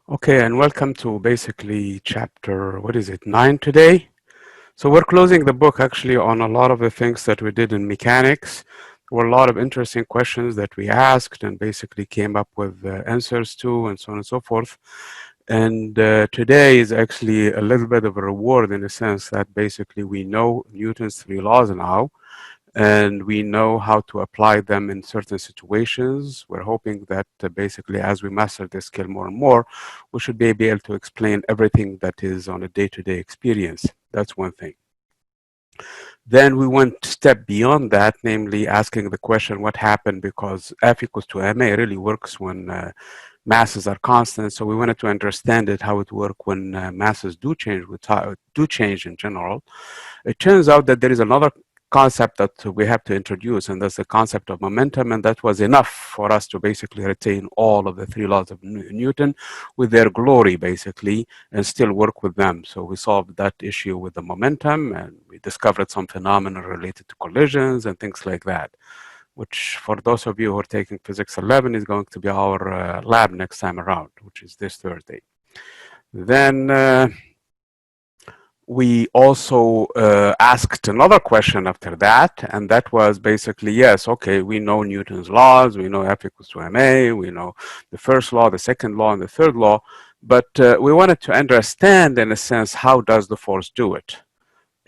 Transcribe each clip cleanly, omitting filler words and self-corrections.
Okay, and welcome to basically chapter, what is it, 9 today? So we're closing the book actually on a lot of the things that we did in mechanics. There were a lot of interesting questions that we asked and basically came up with answers to and so on and so forth. And today is actually a little bit of a reward in the sense that basically we know Newton's three laws now, and we know how to apply them in certain situations. We're hoping that basically as we master this skill more and more, we should be able to explain everything that is on a day-to-day experience. That's one thing. Then we went a step beyond that, namely asking the question, what happened because F equals to ma really works when masses are constant. So we wanted to understand it, how it works when masses do change in general. It turns out that there is another concept that we have to introduce, and that's the concept of momentum, and that was enough for us to basically retain all of the three laws of Newton with their glory, basically, and still work with them. So we solved that issue with the momentum, and we discovered some phenomena related to collisions and things like that, which for those of you who are taking Physics 11 is going to be our lab next time around, which is this Thursday. Then we also asked another question after that, and that was basically, yes, okay, we know Newton's laws, we know F equals to ma, we know the first law, the second law, and the third law, but we wanted to understand, in a sense, how does the force do it?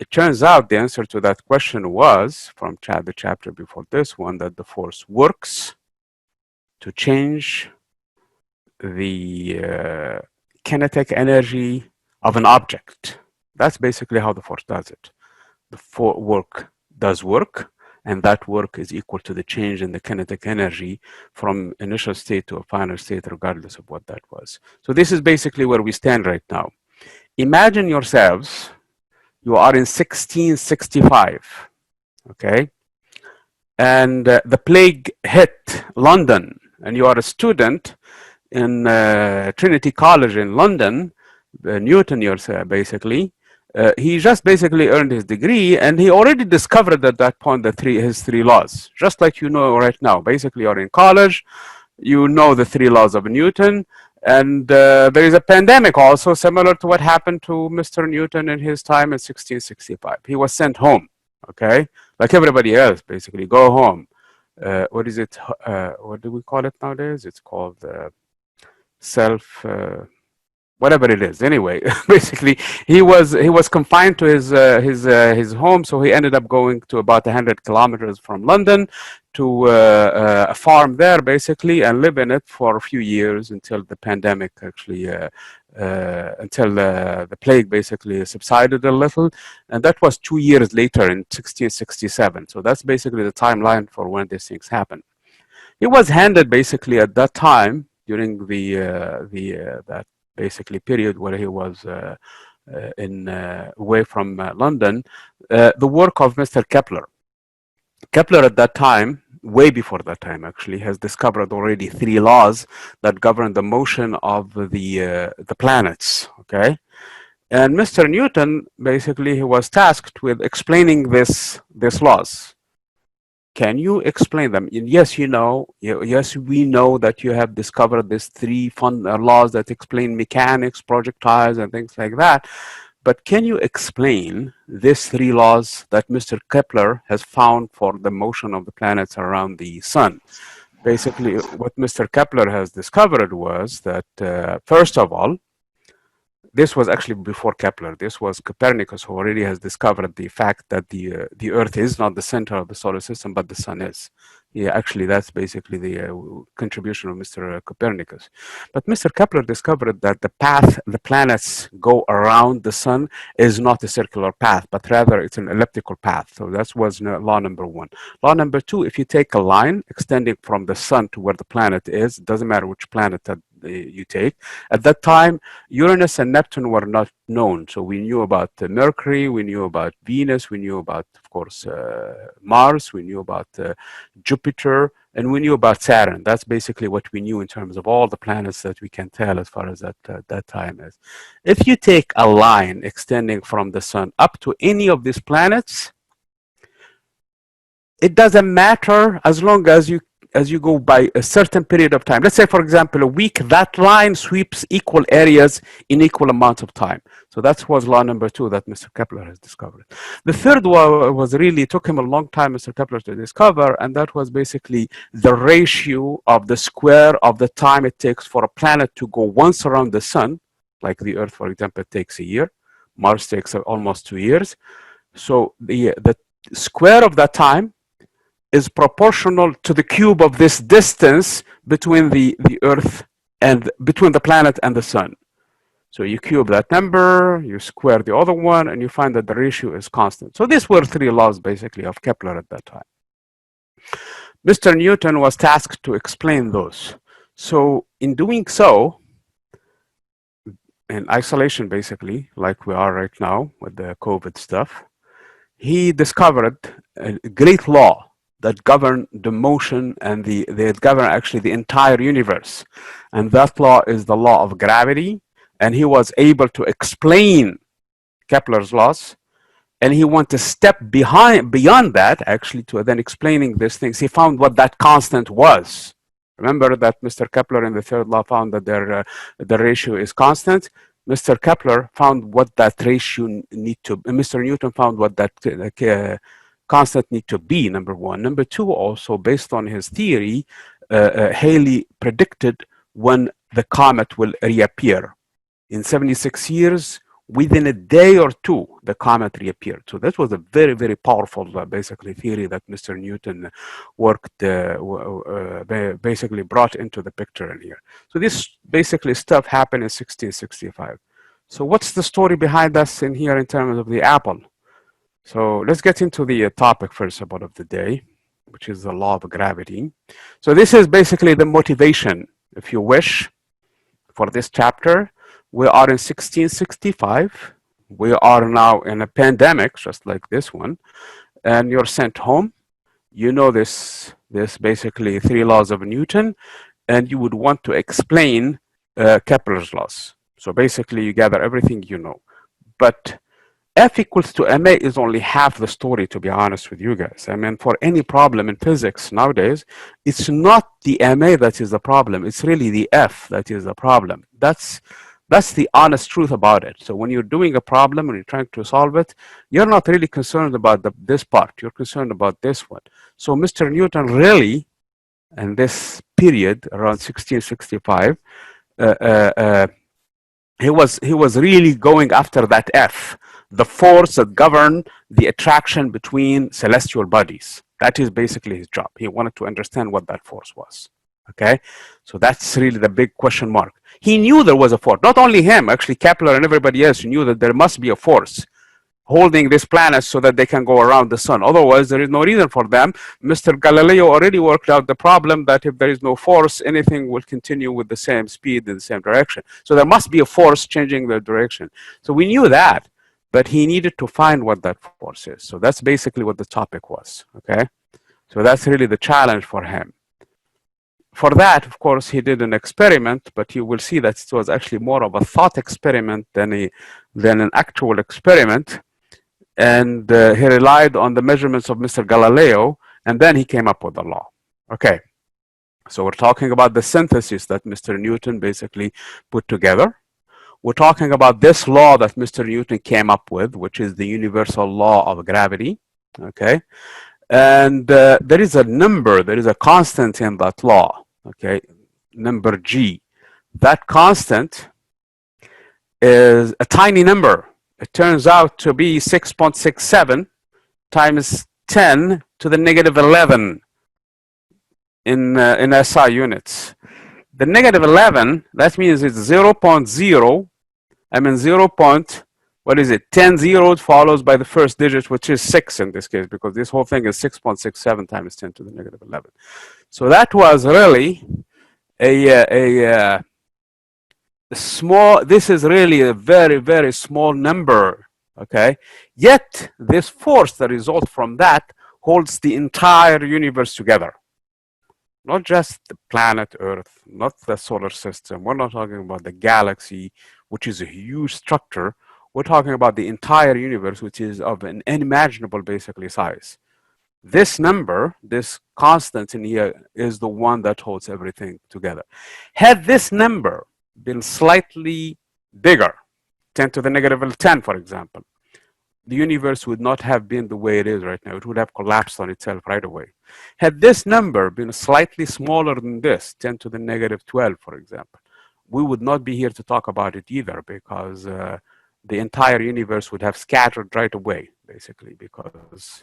It turns out the answer to that question was, from the chapter before this one, that the force works to change the kinetic energy of an object. That's basically how the force does it. The work does work, and that work is equal to the change in the kinetic energy from initial state to a final state, regardless of what that was. So this is basically where we stand right now. Imagine yourselves, you are in 1665, okay? And the plague hit London, and you are a student in Trinity College in London, Newton basically. He just basically earned his degree, and he already discovered at that point his three laws, just like you know right now. Basically, you're in college, you know the three laws of Newton, and there is a pandemic also similar to what happened to Mr. Newton in his time in 1665. He was sent home, okay, like everybody else, basically, go home. What is it? What do we call it nowadays? It's called whatever it is. Anyway, basically, he was confined to his home, so he ended up going to about 100 kilometers from London to a farm there, basically, and live in it for a few years until the pandemic actually, until the plague basically subsided a little, and that was 2 years later in 1667. So that's basically the timeline for when these things happen. He was handed basically at that time during that basically period where he was away from London, the work of Mr. Kepler. Kepler at that time, way before that time actually, has discovered already three laws that govern the motion of the planets, okay? And Mr. Newton, basically, he was tasked with explaining these laws. Can you explain them? Yes, yes, we know that you have discovered these three laws that explain mechanics, projectiles, and things like that. But can you explain these three laws that Mr. Kepler has found for the motion of the planets around the sun? Basically, what Mr. Kepler has discovered was that, first of all, this was actually before Kepler. This was Copernicus, who already has discovered the fact that the Earth is not the center of the solar system, but the sun is. Yeah, actually, that's basically the contribution of Mr. Copernicus. But Mr. Kepler discovered that the path the planets go around the sun is not a circular path, but rather it's an elliptical path. So that was law number one. Law number two, if you take a line extending from the sun to where the planet is, it doesn't matter which planet that you take. At that time, Uranus and Neptune were not known. So we knew about Mercury, we knew about Venus, we knew about, of course, Mars, we knew about Jupiter, and we knew about Saturn. That's basically what we knew in terms of all the planets that we can tell as far as that time is. If you take a line extending from the sun up to any of these planets, it doesn't matter as long as as you go by a certain period of time. Let's say, for example, a week, that line sweeps equal areas in equal amounts of time. So that was law number 2 that Mr. Kepler has discovered. The third one was really, it took him a long time, Mr. Kepler, to discover, and that was basically the ratio of the square of the time it takes for a planet to go once around the sun, like the Earth, for example, takes a year. Mars takes almost 2 years. So the square of that time is proportional to the cube of this distance between the Earth and between the planet and the sun. So you cube that number, you square the other one, and you find that the ratio is constant. So these were 3 laws basically of Kepler at that time. Mr. Newton was tasked to explain those. So in doing so, in isolation basically, like we are right now with the COVID stuff, he discovered a great law that govern the motion and they govern actually the entire universe. And that law is the law of gravity. And he was able to explain Kepler's laws. And he went a step beyond that, actually, to then explaining these things. He found what that constant was. Remember that Mr. Kepler in the third law found that the ratio is constant. Mr. Kepler found what that ratio need to, Mr. Newton found what that constant need to be, number 1. Number 2, also based on his theory, Halley predicted when the comet will reappear. In 76 years, within a day or 2, the comet reappeared. So that was a very, very powerful, basically, theory that Mr. Newton worked, basically brought into the picture in here. So this basically stuff happened in 1665. So what's the story behind us in here in terms of the apple? So let's get into the topic first about of the day, which is the law of gravity. So this is basically the motivation, if you wish, for this chapter. We are in 1665. We are now in a pandemic, just like this one, and you're sent home. You know this basically 3 laws of Newton, and you would want to explain Kepler's laws. So basically, you gather everything you know. But F equals to ma is only half the story, to be honest with you guys. I mean, for any problem in physics nowadays, it's not the ma that is the problem. It's really the F that is the problem. That's the honest truth about it. So when you're doing a problem and you're trying to solve it, you're not really concerned about this part. You're concerned about this one. So Mr. Newton really, in this period around 1665, he was really going after that F, the force that governed the attraction between celestial bodies. That is basically his job. He wanted to understand what that force was. Okay, so that's really the big question mark. He knew there was a force. Not only him, actually Kepler and everybody else knew that there must be a force holding these planets so that they can go around the sun. Otherwise, there is no reason for them. Mr. Galileo already worked out the problem that if there is no force, anything will continue with the same speed in the same direction. So there must be a force changing the direction. So we knew that, but he needed to find what that force is. So that's basically what the topic was, okay? So that's really the challenge for him. For that, of course, he did an experiment, but you will see that it was actually more of a thought experiment than an actual experiment. And he relied on the measurements of Mr. Galileo, and then he came up with the law. Okay, so we're talking about the synthesis that Mr. Newton basically put together. We're talking about this law that Mr. Newton came up with, which is the universal law of gravity. Okay, and there is a number, there is a constant in that law. Okay, number G. That constant is a tiny number. It turns out to be 6.67 times 10 to the negative 11 in SI units. The negative 11, that means it's 0.0, I mean 0. What is it? 10 zeros follows by the first digit, which is 6 in this case, because this whole thing is 6.67 times 10 to the negative 11. So that was really a small, this is really a very, very small number, okay? Yet, this force that results from that holds the entire universe together. Not just the planet Earth, not the solar system. We're not talking about the galaxy, which is a huge structure. We're talking about the entire universe, which is of an unimaginable, basically, size. This number, this constant in here, is the one that holds everything together. Had this number been slightly bigger, 10 to the negative 10, for example, the universe would not have been the way it is right now. It would have collapsed on itself right away. Had this number been slightly smaller than this, 10 to the negative 12, for example, we would not be here to talk about it either, because the entire universe would have scattered right away, basically, because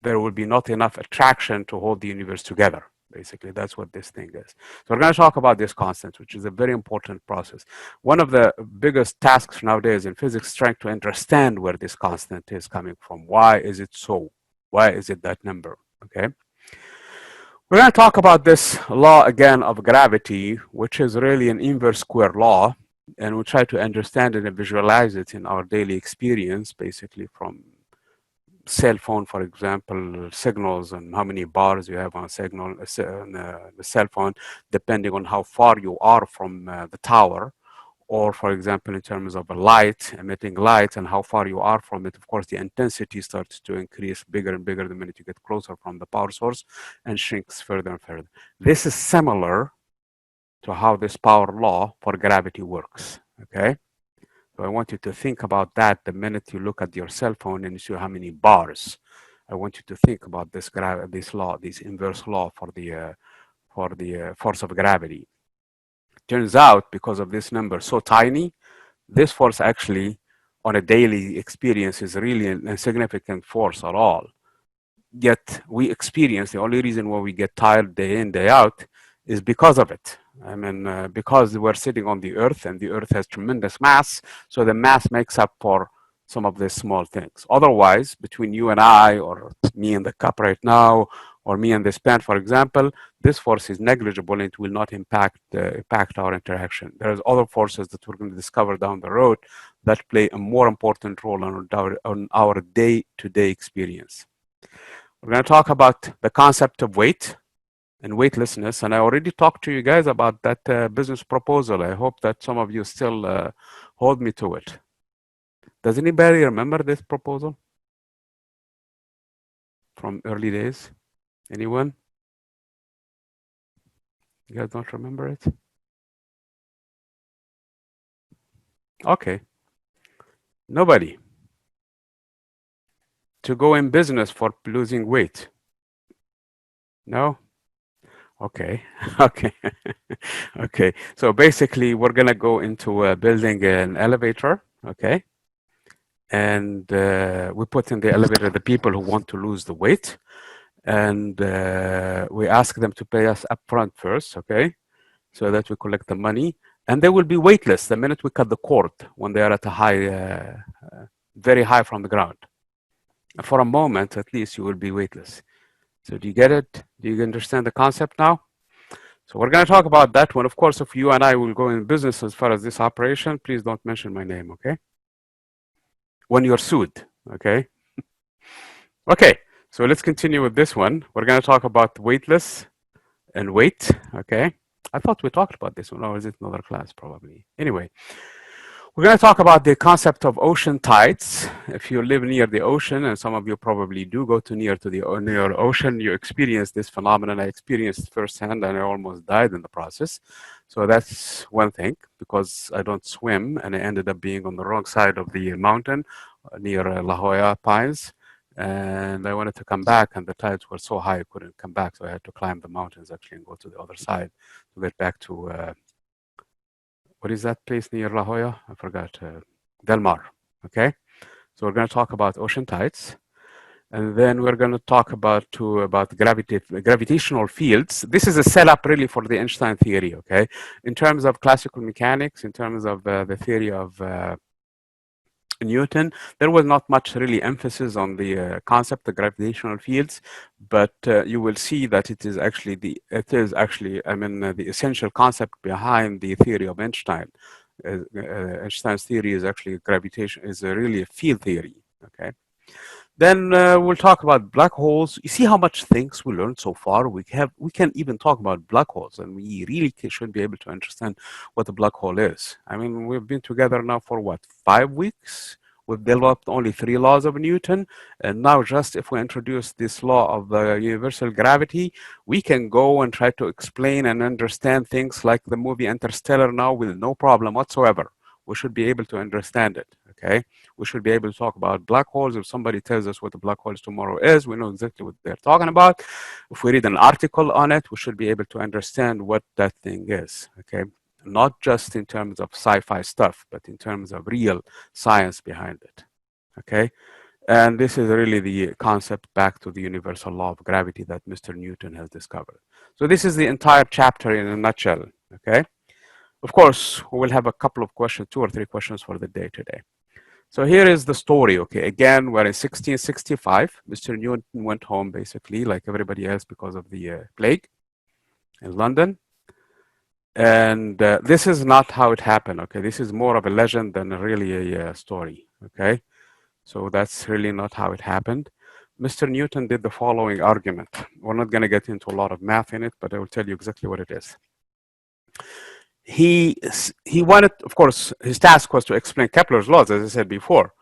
there will be not enough attraction to hold the universe together. Basically, that's what this thing is. So we're going to talk about this constant, which is a very important process. One of the biggest tasks nowadays in physics is trying to understand where this constant is coming from. Why is it so? Why is it that number? Okay. We're going to talk about this law again of gravity, which is really an inverse square law. And we'll try to understand it and visualize it in our daily experience, basically from cell phone, for example, signals and how many bars you have on a signal, on the cell phone, depending on how far you are from the tower. Or, for example, in terms of a light, emitting light, and how far you are from it, of course, the intensity starts to increase bigger and bigger the minute you get closer from the power source, and shrinks further and further. This is similar to how this power law for gravity works, okay? So I want you to think about that the minute you look at your cell phone and you see how many bars. I want you to think about this law, this inverse law for the force of gravity. Turns out, because of this number so tiny, this force actually on a daily experience is really an insignificant force at all. Yet we experience, the only reason why we get tired day in, day out is because of it. I mean, because we're sitting on the Earth and the Earth has tremendous mass, so the mass makes up for some of these small things. Otherwise, between you and I, or me and the cup right now, or me and this pen, for example, this force is negligible and it will not impact our interaction. There's other forces that we're going to discover down the road that play a more important role on our day-to-day experience. We're going to talk about the concept of weight and weightlessness, and I already talked to you guys about that business proposal. I hope that some of you still hold me to it. Does anybody remember this proposal from early days? Anyone? You guys don't remember it? Okay. Nobody. To go in business for losing weight? No? Okay. Okay. Okay. So basically, we're going to go into building an elevator. Okay. And we put in the elevator the people who want to lose the weight. And we ask them to pay us upfront first. Okay. So that we collect the money. And they will be weightless the minute we cut the cord when they are at a high, very high from the ground. For a moment, at least, you will be weightless. So do you get it? Do you understand the concept now? So we're going to talk about that one. Of course, if you and I will go in business as far as this operation, please don't mention my name, okay? When you're sued, okay? Okay, so let's continue with this one. We're going to talk about weightless and weight, okay? I thought we talked about this one, or is it another class probably? Anyway, we're going to talk about the concept of ocean tides. If you live near the ocean, and some of you probably do go to near ocean, you experience this phenomenon. I experienced it firsthand, and I almost died in the process. So that's one thing, because I don't swim, and I ended up being on the wrong side of the mountain near La Jolla Pines. And I wanted to come back, and the tides were so high I couldn't come back. So I had to climb the mountains actually and go to the other side to get back to what is that place near La Jolla? I forgot. Del Mar. Okay. So we're going to talk about ocean tides. And then we're going to talk about gravitational fields. This is a setup really for the Einstein theory, okay? In terms of classical mechanics, in terms of the theory of Newton, there was not much really emphasis on the concept of gravitational fields, but you will see that it is actually the essential concept behind the theory of Einstein. Einstein's theory is actually gravitation, is really a field theory, okay? Then we'll talk about black holes. You see how much things we learned so far. We can even talk about black holes, and we really should be able to understand what a black hole is. I mean, we've been together now for what, 5 weeks? We've developed only 3 laws of Newton, and now just if we introduce this law of universal gravity, we can go and try to explain and understand things like the movie Interstellar now with no problem whatsoever. We should be able to understand it, okay? We should be able to talk about black holes. If somebody tells us what the black holes tomorrow is, we know exactly what they're talking about. If we read an article on it, we should be able to understand what that thing is, okay? Not just in terms of sci-fi stuff, but in terms of real science behind it, okay? And this is really the concept back to the universal law of gravity that Mr. Newton has discovered. So this is the entire chapter in a nutshell, okay? Of course, we will have a couple of questions, 2 or 3 questions for the day today. So here is the story, okay? Again, we're in 1665. Mr. Newton went home, basically, like everybody else, because of the plague in London. And this is not how it happened, okay? This is more of a legend than really a story, okay? So that's really not how it happened. Mr. Newton did the following argument. We're not going to get into a lot of math in it, but I will tell you exactly what it is. He wanted, of course, his task was to explain Kepler's laws, as I said before.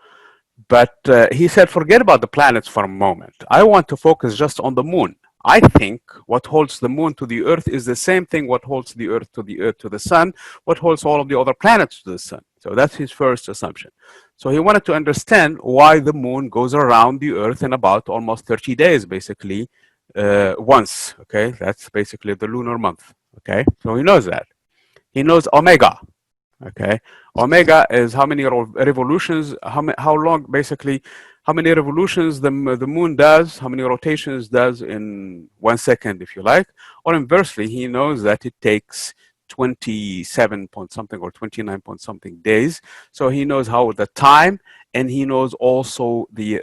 But he said, forget about the planets for a moment. I want to focus just on the moon. I think what holds the moon to the Earth is the same thing what holds the Earth to the sun, what holds all of the other planets to the sun. So that's his first assumption. So he wanted to understand why the moon goes around the Earth in about almost 30 days, basically, once. Okay, that's basically the lunar month. Okay, so he knows that. He knows omega. Okay, omega is how many revolutions, how long, basically, how many revolutions the moon does, how many rotations does in 1 second, if you like. Or inversely, he knows that it takes 27 point something or 29 point something days. So he knows how the time, and he knows also the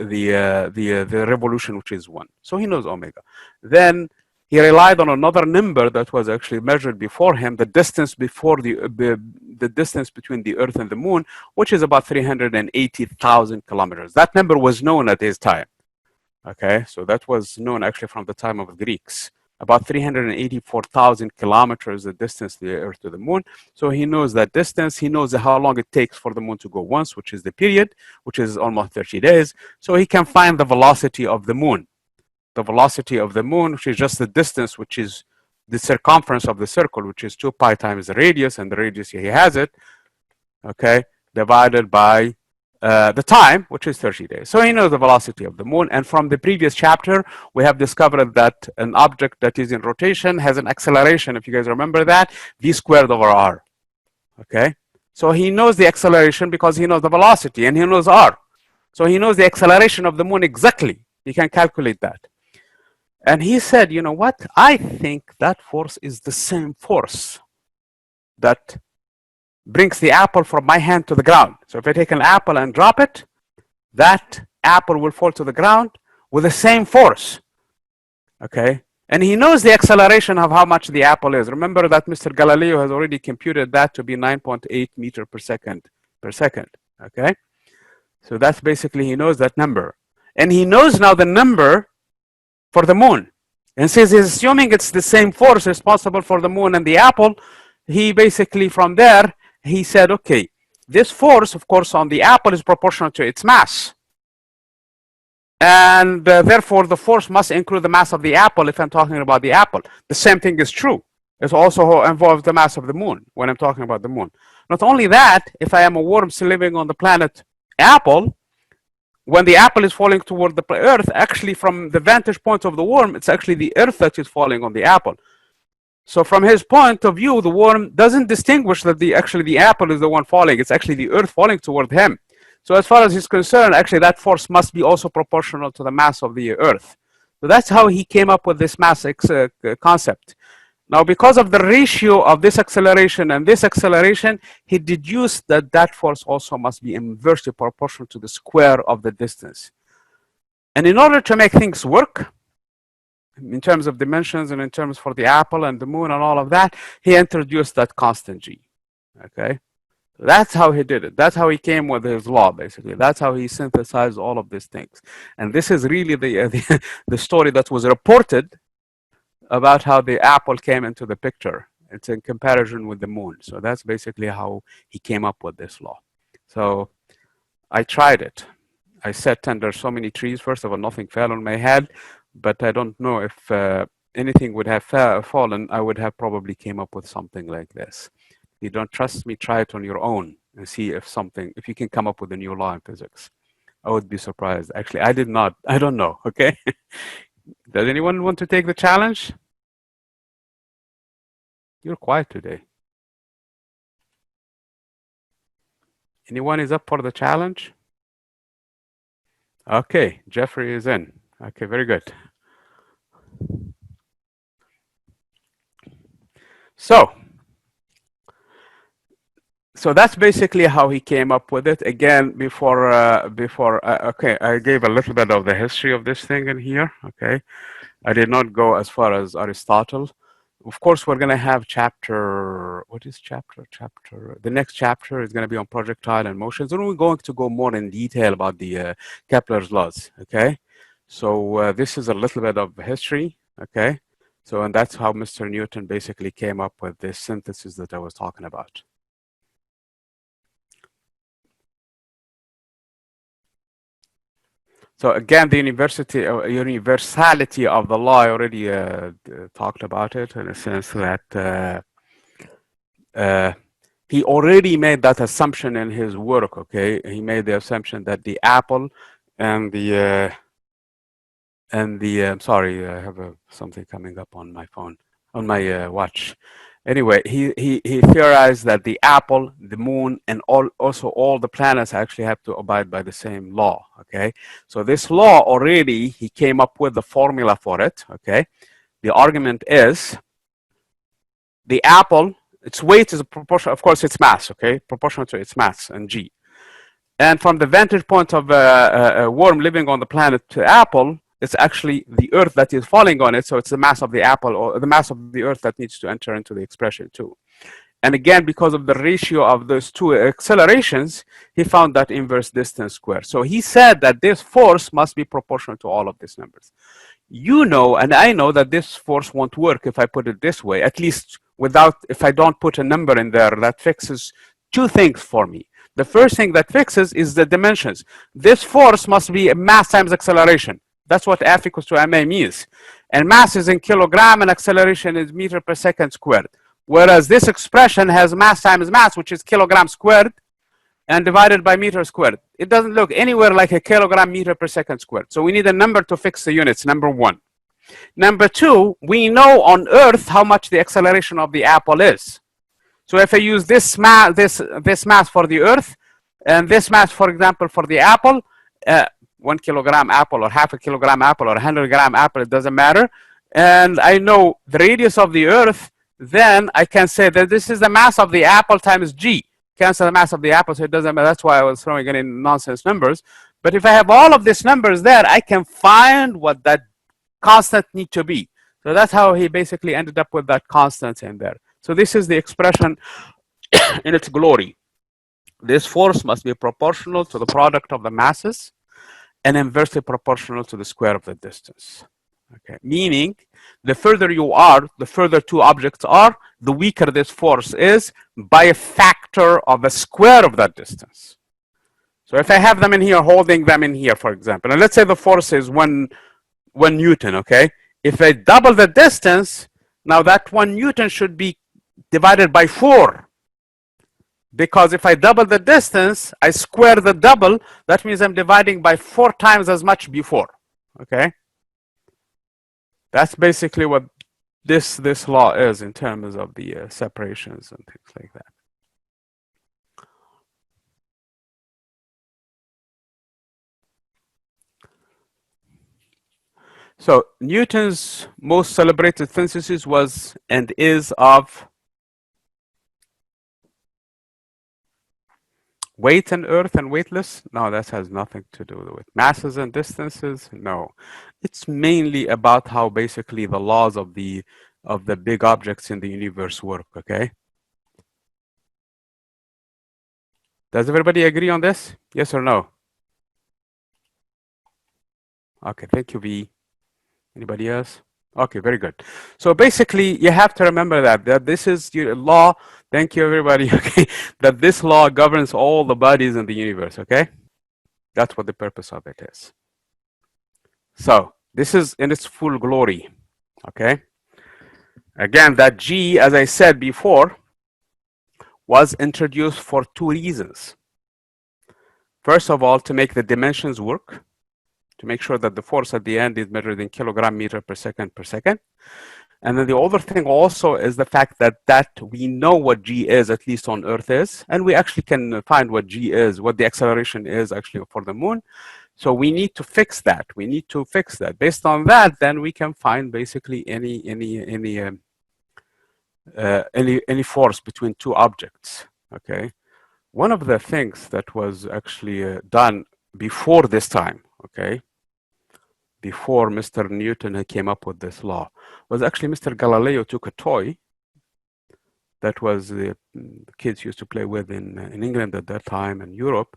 revolution, which is 1. So he knows omega. Then he relied on another number that was actually measured before him, the distance before the distance between the Earth and the Moon, which is about 380,000 kilometers. That number was known at his time. Okay, so that was known actually from the time of the Greeks. About 384,000 kilometers the distance the Earth to the Moon. So he knows that distance. He knows how long it takes for the Moon to go once, which is the period, which is almost 30 days. So he can find the velocity of the Moon. The velocity of the moon, which is just the distance, which is the circumference of the circle, which is 2 pi times the radius, and the radius here he has it, okay, divided by the time, which is 30 days. So he knows the velocity of the moon. And from the previous chapter, we have discovered that an object that is in rotation has an acceleration, if you guys remember that, v squared over r, okay? So he knows the acceleration because he knows the velocity, and he knows r. So he knows the acceleration of the moon exactly. He can calculate that. And he said, you know what? I think that force is the same force that brings the apple from my hand to the ground. So if I take an apple and drop it, that apple will fall to the ground with the same force. Okay? And he knows the acceleration of how much the apple is. Remember that Mr. Galileo has already computed that to be 9.8 meters per second. Okay? So that's basically, he knows that number. And he knows now the number for the moon. And since he's assuming it's the same force responsible for the moon and the apple, he basically, from there, he said, okay, this force, of course, on the apple is proportional to its mass. And therefore, the force must include the mass of the apple if I'm talking about the apple. The same thing is true. It also involves the mass of the moon when I'm talking about the moon. Not only that, if I am a worm still living on the planet apple, when the apple is falling toward the Earth, actually from the vantage point of the worm, it's actually the Earth that is falling on the apple. So from his point of view, the worm doesn't distinguish that actually the apple is the one falling. It's actually the Earth falling toward him. So as far as he's concerned, actually that force must be also proportional to the mass of the Earth. So that's how he came up with this mass concept. Now, because of the ratio of this acceleration and this acceleration, he deduced that that force also must be inversely proportional to the square of the distance. And in order to make things work, in terms of dimensions and in terms for the apple and the moon and all of that, he introduced that constant g. Okay? That's how he did it. That's how he came with his law, basically. That's how he synthesized all of these things. And this is really the story that was reported about how the apple came into the picture. It's in comparison with the moon. So that's basically how he came up with this law. So I tried it. I sat under so many trees. First of all, nothing fell on my head, but I don't know if anything would have fallen. I would have probably came up with something like this. If you don't trust me, try it on your own and see if you can come up with a new law in physics. I would be surprised. Actually, I did not. I don't know. Okay. Does anyone want to take the challenge? You're quiet today. Anyone is up for the challenge? Okay, Jeffrey is in. Okay, very good. So that's basically how he came up with it. Again, okay, I gave a little bit of the history of this thing in here. Okay, I did not go as far as Aristotle. Of course, we're going to have what is chapter? The next chapter is going to be on projectile and motions. And we're going to go more in detail about the Kepler's laws, okay? So this is a little bit of history, okay? So, and that's how Mr. Newton basically came up with this synthesis that I was talking about. So again, the universality of the law, I already talked about it in a sense that he already made that assumption in his work, okay? He made the assumption that the apple and the I'm sorry, I have something coming up on my phone, on my watch. Anyway, he theorized that the apple, the moon, and also all the planets actually have to abide by the same law, okay? So this law already, he came up with the formula for it, okay? The argument is the apple, its weight is a proportion, of course, its mass, okay? Proportional to its mass and g. And from the vantage point of a worm living on the planet apple, it's actually the Earth that is falling on it. So it's the mass of the apple or the mass of the Earth that needs to enter into the expression too. And again, because of the ratio of those two accelerations, he found that inverse distance square. So he said that this force must be proportional to all of these numbers. You know, and I know that this force won't work if I put it this way, at least if I don't put a number in there that fixes two things for me. The first thing that fixes is the dimensions. This force must be a mass times acceleration. That's what F equals to ma means. And mass is in kilogram and acceleration is meter per second squared. Whereas this expression has mass times mass, which is kilogram squared, and divided by meter squared. It doesn't look anywhere like a kilogram meter per second squared. So we need a number to fix the units, number one. Number two, we know on Earth how much the acceleration of the apple is. So if I use this mass for the Earth, and this mass, for example, for the apple, 1 kilogram apple or half a kilogram apple or 100 gram apple, it doesn't matter. And I know the radius of the Earth, then I can say that this is the mass of the apple times g. Cancel the mass of the apple, so it doesn't matter. That's why I was throwing it in nonsense numbers. But if I have all of these numbers there, I can find what that constant need to be. So that's how he basically ended up with that constant in there. So this is the expression in its glory. This force must be proportional to the product of the masses and inversely proportional to the square of the distance. Okay, meaning the further you are, the further two objects are, the weaker this force is by a factor of the square of that distance. So if I have them in here, holding them in here, for example, and let's say the force is 1 Newton, okay? If I double the distance, now that 1 Newton should be divided by 4. Because if I double the distance, I square the double, that means I'm dividing by 4 times as much before, okay? That's basically what this law is in terms of the separations and things like that. So Newton's most celebrated synthesis was and is of weight and earth and weightless? No, that has nothing to do with masses and distances. No, it's mainly about how basically the laws of the big objects in the universe work. Okay. Does everybody agree on this? Yes or no? Okay, thank you, V. Anybody else? Okay, very good. So basically, you have to remember that this is your law. Thank you, everybody. Okay, that this law governs all the bodies in the universe. Okay. That's what the purpose of it is. So this is in its full glory, okay? Again, that G, as I said before, was introduced for two reasons. First of all, to make the dimensions work, to make sure that the force at the end is measured in kilogram meter per second per second. And then the other thing also is the fact that we know what G is, at least on Earth is, and we actually can find what G is, what the acceleration is actually for the moon. So we need to fix that. We need to fix that. Based on that, then we can find basically any force between two objects. Okay. One of the things that was actually done before this time, okay, before Mr. Newton came up with this law, was actually Mr. Galileo took a toy that was the kids used to play with in England at that time and Europe.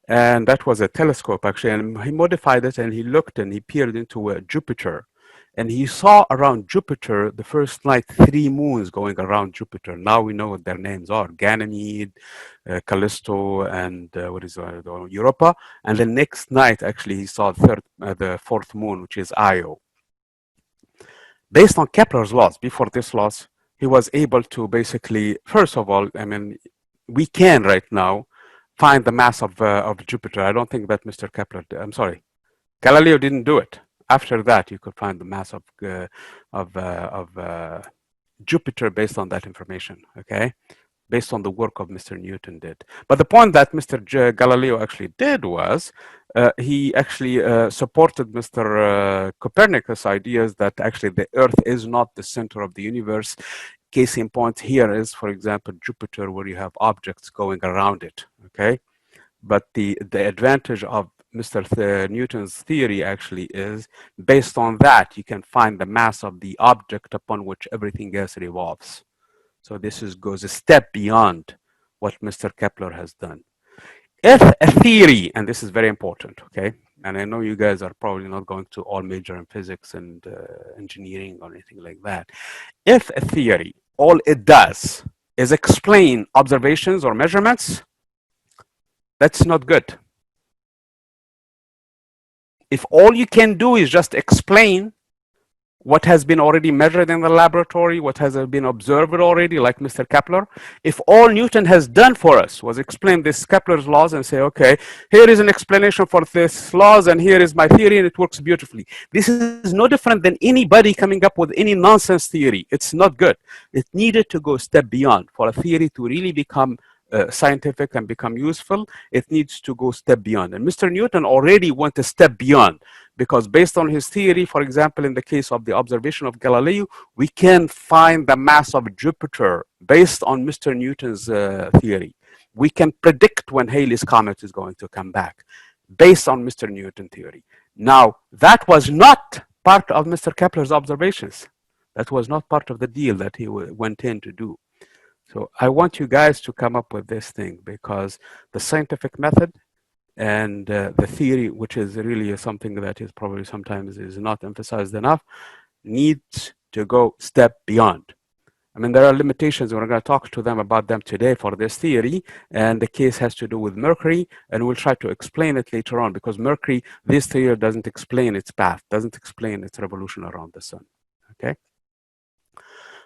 And that was a telescope actually, and he modified it and he looked and he peered into Jupiter. And he saw around Jupiter the first night 3 moons going around Jupiter. Now we know what their names are: Ganymede, Callisto, and Europa. And the next night, actually, he saw the 4th moon, which is Io. Based on Kepler's laws, before this laws, he was able to basically, first of all, I mean, we can right now find the mass of Jupiter. I don't think that Mr. Kepler, I'm sorry, Galileo didn't do it. After that, you could find the mass of Jupiter based on that information, okay? Based on the work of Mr. Newton did. But the point that Mr. Galileo actually did was he actually supported Mr. Copernicus' ideas that actually the Earth is not the center of the universe. Case in point here is, for example, Jupiter, where you have objects going around it, okay? But the advantage of Mr. Newton's theory actually is, based on that, you can find the mass of the object upon which everything else revolves. So this goes a step beyond what Mr. Kepler has done. If a theory, and this is very important, okay, and I know you guys are probably not going to all major in physics and engineering or anything like that. If a theory, all it does is explain observations or measurements, that's not good. If all you can do is just explain what has been already measured in the laboratory, what has been observed already, like Mr. Kepler, if all Newton has done for us was explain this Kepler's laws and say, okay, here is an explanation for this laws and here is my theory and it works beautifully. This is no different than anybody coming up with any nonsense theory. It's not good. It needed to go a step beyond. For a theory to really become scientific and become useful, it needs to go a step beyond. And Mr. Newton already went a step beyond, because based on his theory, for example, in the case of the observation of Galileo, we can find the mass of Jupiter based on Mr. Newton's theory. We can predict when Halley's Comet is going to come back based on Mr. Newton's theory. Now, that was not part of Mr. Kepler's observations. That was not part of the deal that he went in to do. So I want you guys to come up with this thing, because the scientific method and the theory, which is really something that is probably sometimes is not emphasized enough, needs to go step beyond. I mean, there are limitations. We're going to talk to them about them today for this theory, and the case has to do with Mercury, and we'll try to explain it later on, because Mercury, this theory doesn't explain its path, doesn't explain its revolution around the sun, okay?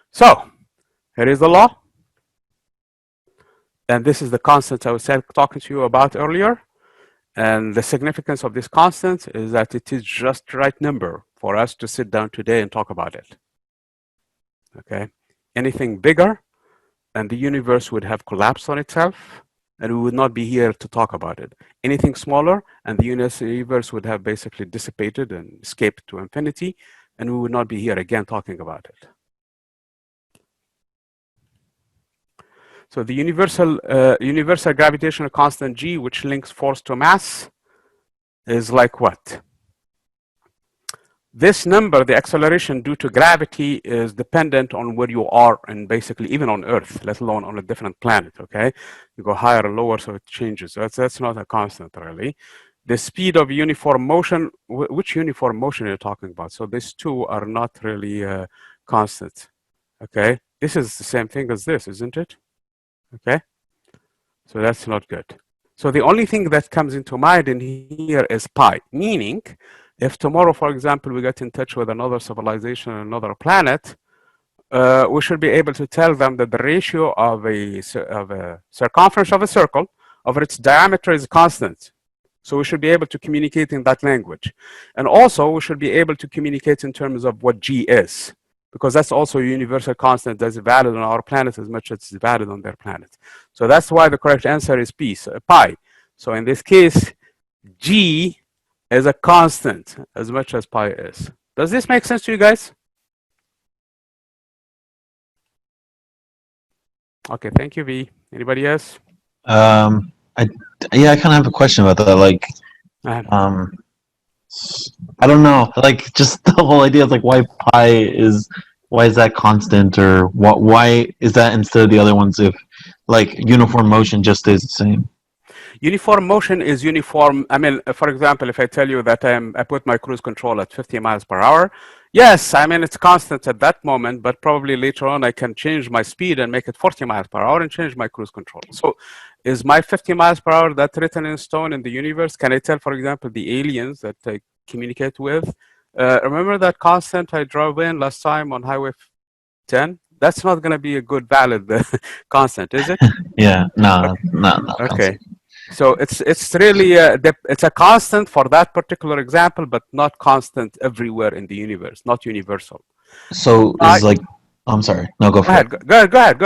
So, here is the law. And this is the constant I was talking to you about earlier. And the significance of this constant is that it is just the right number for us to sit down today and talk about it. Okay? Anything bigger, and the universe would have collapsed on itself, and we would not be here to talk about it. Anything smaller, and the universe would have basically dissipated and escaped to infinity, and we would not be here again talking about it. So the universal gravitational constant G, which links force to mass, is like what? This number, the acceleration due to gravity, is dependent on where you are, and basically even on Earth, let alone on a different planet, okay? You go higher or lower, so it changes. So that's not a constant, really. The speed of uniform motion, which uniform motion are you talking about? So these two are not really constant, okay? This is the same thing as this, isn't it? Okay, so that's not good. So the only thing that comes into mind in here is pi, meaning if tomorrow, for example, we get in touch with another civilization on another planet, we should be able to tell them that the ratio of a circumference of a circle over its diameter is constant. So we should be able to communicate in that language. And also we should be able to communicate in terms of what G is, because that's also a universal constant that's valid on our planet as much as it's valid on their planet. So that's why the correct answer is pi. So in this case, G is a constant as much as pi is. Does this make sense to you guys? Okay, thank you, V. Anybody else? I kind of have a question about that. Like, I don't know. Like, just the whole idea of like why is that constant, or why is that instead of the other ones if like uniform motion just stays the same? Uniform motion is uniform. I mean, for example, if I tell you that I put my cruise control at 50 miles per hour, yes, I mean, it's constant at that moment, but probably later on I can change my speed and make it 40 miles per hour and change my cruise control. So is my 50 miles per hour that written in stone in the universe? Can I tell, for example, the aliens that I communicate with? Remember that constant I drove in last time on Highway 10? That's not going to be a good valid constant, is it? Yeah, no, okay. So it's really it's a constant for that particular example, but not constant everywhere in the universe, not universal. So is like, I'm sorry. No, go for it. Go ahead.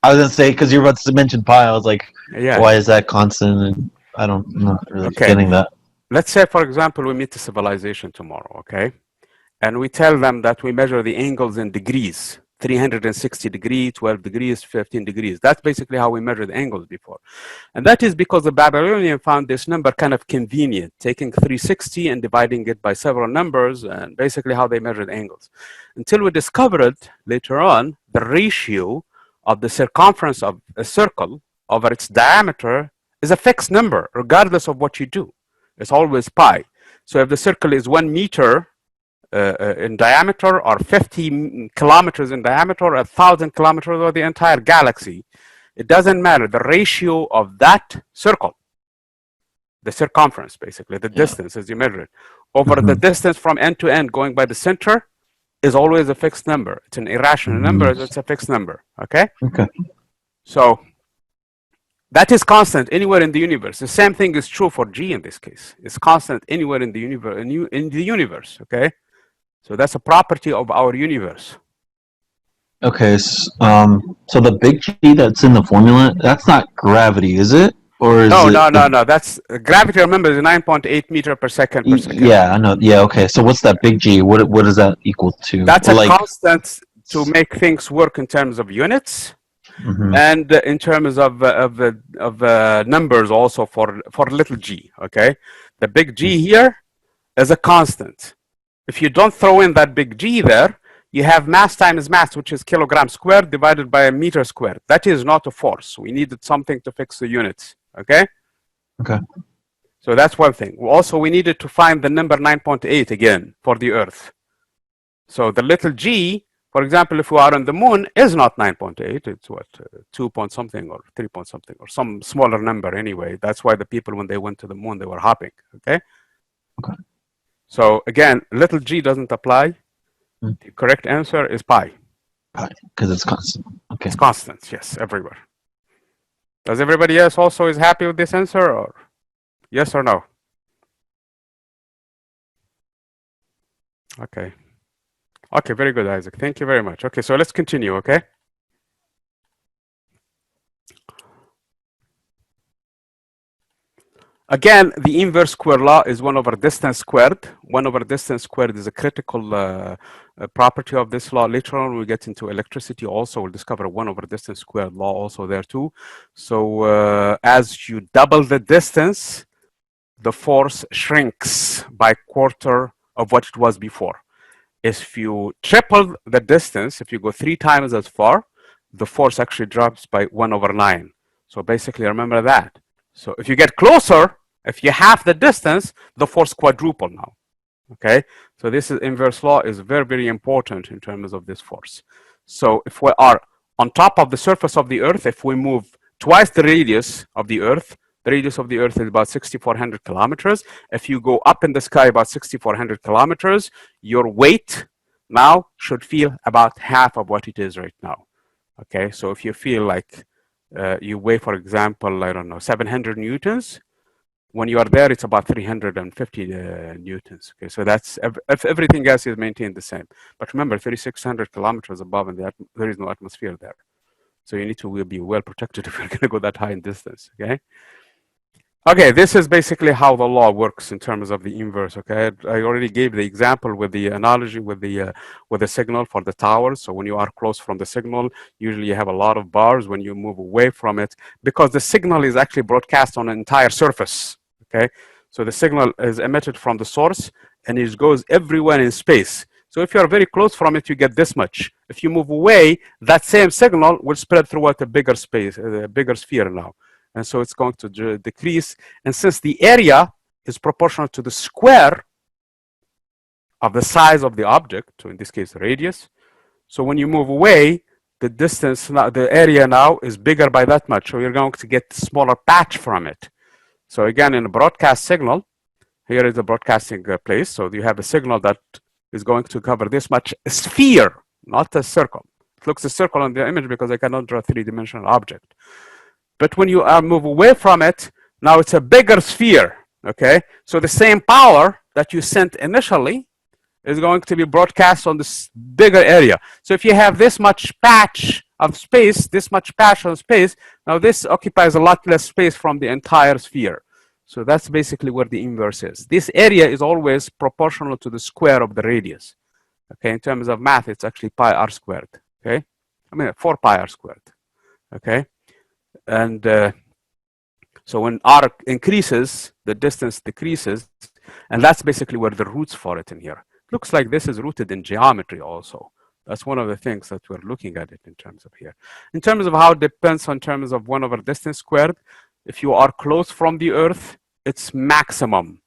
I was gonna say, because you're about to mention pi, I was like, yeah. Why is that constant? And I'm not really getting that. Let's say, for example, we meet a civilization tomorrow, okay, and we tell them that we measure the angles in degrees. 360 degrees, 12 degrees, 15 degrees. That's basically how we measured angles before. And that is because the Babylonian found this number kind of convenient, taking 360 and dividing it by several numbers, and basically how they measured angles. Until we discovered later on the ratio of the circumference of a circle over its diameter is a fixed number, regardless of what you do. It's always pi. So if the circle is 1 meter in diameter, or 50 kilometers in diameter, or 1,000 kilometers, or the entire galaxy, it doesn't matter. The ratio of that circle, the circumference, basically, the distance as you measure it, over the distance from end to end going by the center is always a fixed number. It's an irrational number, it's a fixed number, okay? Okay. So that is constant anywhere in the universe. The same thing is true for G in this case. It's constant anywhere in the universe, okay? So that's a property of our universe. Okay, so the big G that's in the formula, that's not gravity, is it? Or is no. That's gravity. Remember, is 9.8 meter per second per second. Yeah, I know. Yeah, okay. So what's that big G? What does that equal to? That's a constant to make things work in terms of units, and in terms of numbers also for little g. Okay, the big G here is a constant. If you don't throw in that big G there, you have mass times mass, which is kilogram squared divided by a meter squared. That is not a force. We needed something to fix the units, okay? Okay. So that's one thing. Also, we needed to find the number 9.8 again for the Earth. So the little g, for example, if we are on the moon, is not 9.8. It's what, 2 point something or 3 point something, or some smaller number anyway. That's why the people, when they went to the moon, they were hopping, okay? Okay. So again, little g doesn't apply. The correct answer is pi. Pi, because it's constant. Okay. It's constant, yes, everywhere. Does everybody else also is happy with this answer, or yes or no? Okay. Okay, very good, Isaac. Thank you very much. Okay, so let's continue, okay? Again, the inverse square law is 1 over distance squared. 1 over distance squared is a critical property of this law. Later on, we get into electricity also. We'll discover 1 over distance squared law also there too. So as you double the distance, the force shrinks by quarter of what it was before. If you triple the distance, if you go 3 times as far, the force actually drops by 1 over 9. So basically, remember that. So if you get closer, if you half the distance, the force quadruple now, okay? So this is inverse law is very, very important in terms of this force. So if we are on top of the surface of the Earth, if we move twice the radius of the Earth, The radius of the Earth is about 6,400 kilometers. If you go up in the sky about 6,400 kilometers, your weight now should feel about half of what it is right now. Okay, so if you feel like you weigh, for example, I don't know, 700 newtons, when you are there, it's about 350 newtons. Okay, so that's if everything else is maintained the same. But remember, 3,600 kilometers above, and there is no atmosphere there. So you need to be well protected if you're going to go that high in distance. Okay. Okay, this is basically how the law works in terms of the inverse. Okay, I already gave the example with the analogy with the signal for the towers. So when you are close from the signal, usually you have a lot of bars. When you move away from it, because the signal is actually broadcast on an entire surface. Okay, so the signal is emitted from the source and it goes everywhere in space. So if you are very close from it, you get this much. If you move away, that same signal will spread throughout a bigger space, a bigger sphere now. And so it's going to decrease. And since the area is proportional to the square of the size of the object, so in this case, the radius, so when you move away, the distance, the area now is bigger by that much. So you're going to get a smaller patch from it. So again, in a broadcast signal, here is the broadcasting place. So you have a signal that is going to cover this much sphere, not a circle. It looks a circle on the image because I cannot draw a three-dimensional object. But when you move away from it, now it's a bigger sphere, okay? So the same power that you sent initially is going to be broadcast on this bigger area. So if you have this much patch of space, this much patch of space, now this occupies a lot less space from the entire sphere. So that's basically where the inverse is. This area is always proportional to the square of the radius. Okay, in terms of math, it's actually pi r squared, okay? I mean, 4 pi r squared, okay? And so when r increases, the distance decreases, and that's basically where the roots for it in here. It looks like this is rooted in geometry also. That's one of the things that we're looking at it in terms of here. In terms of how it depends on terms of 1 over distance squared, if you are close from the Earth, it's maximum.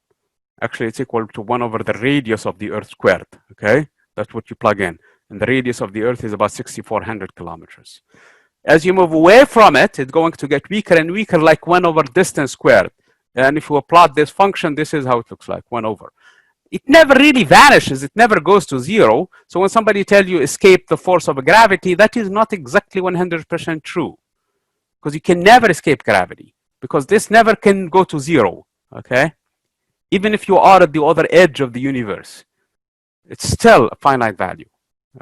Actually, it's equal to 1 over the radius of the Earth squared, okay? That's what you plug in. And the radius of the Earth is about 6,400 kilometers. As you move away from it, it's going to get weaker and weaker, like 1 over distance squared. And if you plot this function, this is how it looks like, 1 over. It never really vanishes. It never goes to 0. So when somebody tells you escape the force of gravity, that is not exactly 100% true. Because you can never escape gravity. Because this never can go to 0, okay? Even if you are at the other edge of the universe, it's still a finite value,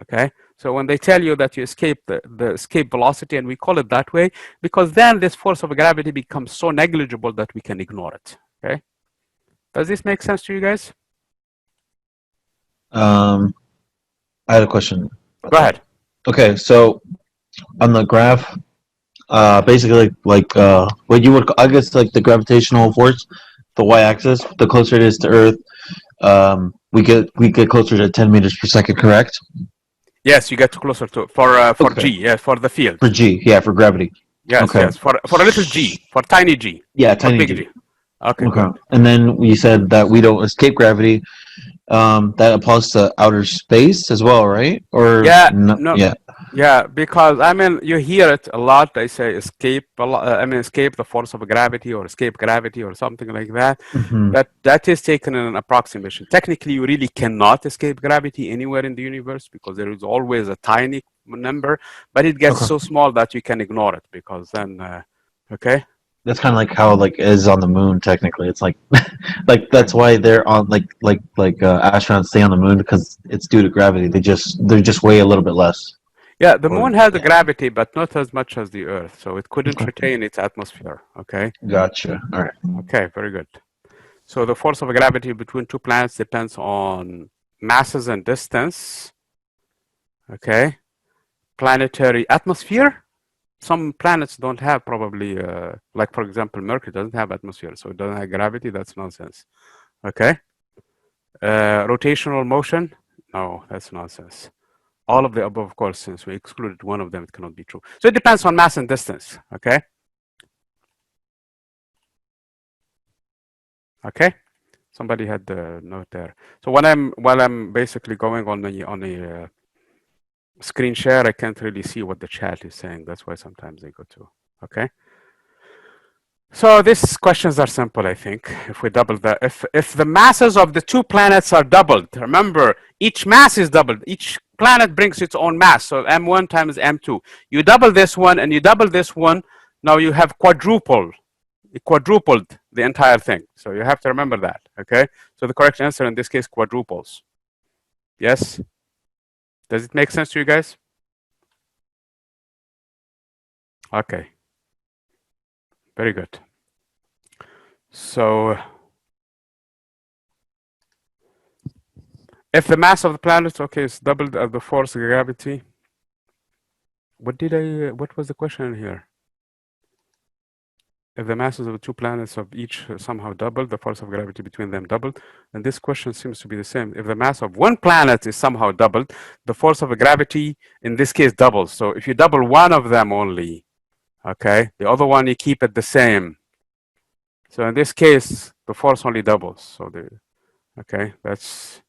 okay? So when they tell you that you escape the escape velocity, and we call it that way, because then this force of gravity becomes so negligible that we can ignore it, okay? Does this make sense to you guys? I had a question. Go ahead. Okay, so on the graph, basically like what you would, I guess, like the gravitational force, the y-axis, the closer it is to Earth, we get closer to 10 meters per second, correct? Yes, you get closer to for Okay. G, yes, for the field. For G, yeah, for gravity. Yes, Okay. yes, for a little G, for tiny G, Yeah, for tiny big G. G. Okay, Okay. good. And then you said that we don't escape gravity. That applies to outer space as well, right? Or Yeah, no? no, Yeah. yeah, because I mean, you hear it a lot. They say escape. I mean, escape the force of gravity or escape gravity or something like that. Mm-hmm. That is taken in an approximation. Technically, you really cannot escape gravity anywhere in the universe because there is always a tiny number, but it gets Okay. so small that you can ignore it because then, okay. That's kind of like how like is on the moon. Technically, it's like like Okay. that's why they're on like astronauts stay on the moon because it's due to gravity. They just weigh a little bit less. Yeah, the Or moon has a yeah. gravity, but not as much as the Earth, so it couldn't Okay. retain its atmosphere. Okay. Gotcha. All right. Okay, very good. So the force of gravity between two planets depends on masses and distance. Okay. Planetary atmosphere. Some planets don't have probably, like for example, Mercury doesn't have atmosphere, so it doesn't have gravity. That's nonsense. Okay. Rotational motion. No, that's nonsense. All of the above, of course, since we excluded one of them, it cannot be true. So it depends on mass and distance. Okay. Okay. Somebody had the note there. So while I'm basically going on the screen share, I can't really see what the chat is saying. That's why sometimes they go to. Okay. So these questions are simple, I think. If we double the, if the masses of the two planets are doubled, remember each mass is doubled. Each planet brings its own mass. So m1 times m2. You double this one and you double this one. Now you have quadrupled the entire thing. So you have to remember that. Okay. So the correct answer in this case quadruples. Yes. Does it make sense to you guys? Okay. Very good. So if the mass of the planet, okay, is doubled as the force of gravity. What was the question here? If the masses of the two planets of each somehow doubled, the force of gravity between them doubled. And this question seems to be the same. If the mass of one planet is somehow doubled, the force of gravity in this case doubles. So if you double one of them only, okay, the other one you keep it the same. So in this case, the force only doubles. So okay, that's,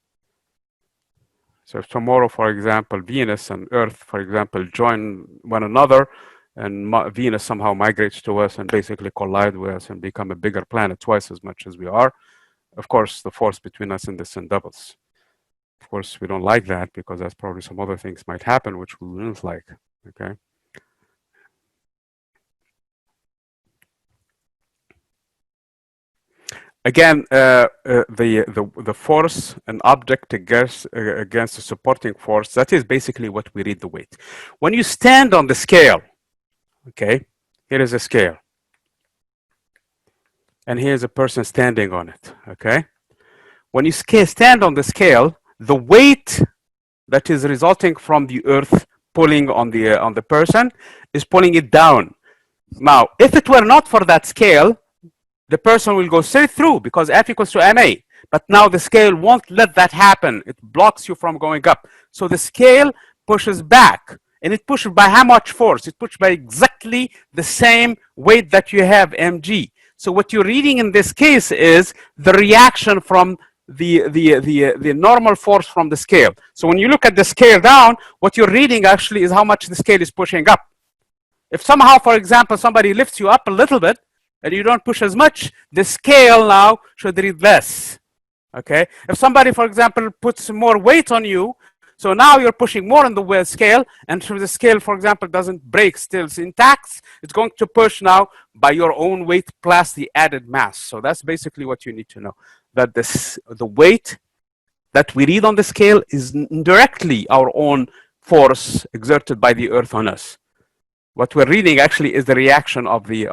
so if tomorrow, for example, Venus and Earth, for example, join one another, and Venus somehow migrates to us and basically collide with us and become a bigger planet, twice as much as we are, of course, the force between us and the sun doubles. Of course, we don't like that because that's probably some other things might happen which we wouldn't like, okay? Again, the force an object against a supporting force, that is basically what we read the weight. When you stand on the scale, okay, here is a scale. And here's a person standing on it, okay? When you stand on the scale, the weight that is resulting from the earth pulling on the person is pulling it down. Now, if it were not for that scale, the person will go straight through because F equals to ma. But now the scale won't let that happen. It blocks you from going up. So the scale pushes back. And it pushes by how much force? It pushes by exactly the same weight that you have, mg. So what you're reading in this case is the reaction from the normal force from the scale. So when you look at the scale down, what you're reading actually is how much the scale is pushing up. If somehow, for example, somebody lifts you up a little bit and you don't push as much, the scale now should read less. Okay? If somebody, for example, puts more weight on you, so now you're pushing more on the scale, and so the scale, for example, doesn't break, still intact, it's going to push now by your own weight plus the added mass. So that's basically what you need to know, that the weight that we read on the scale is directly our own force exerted by the earth on us. What we're reading actually is the reaction of the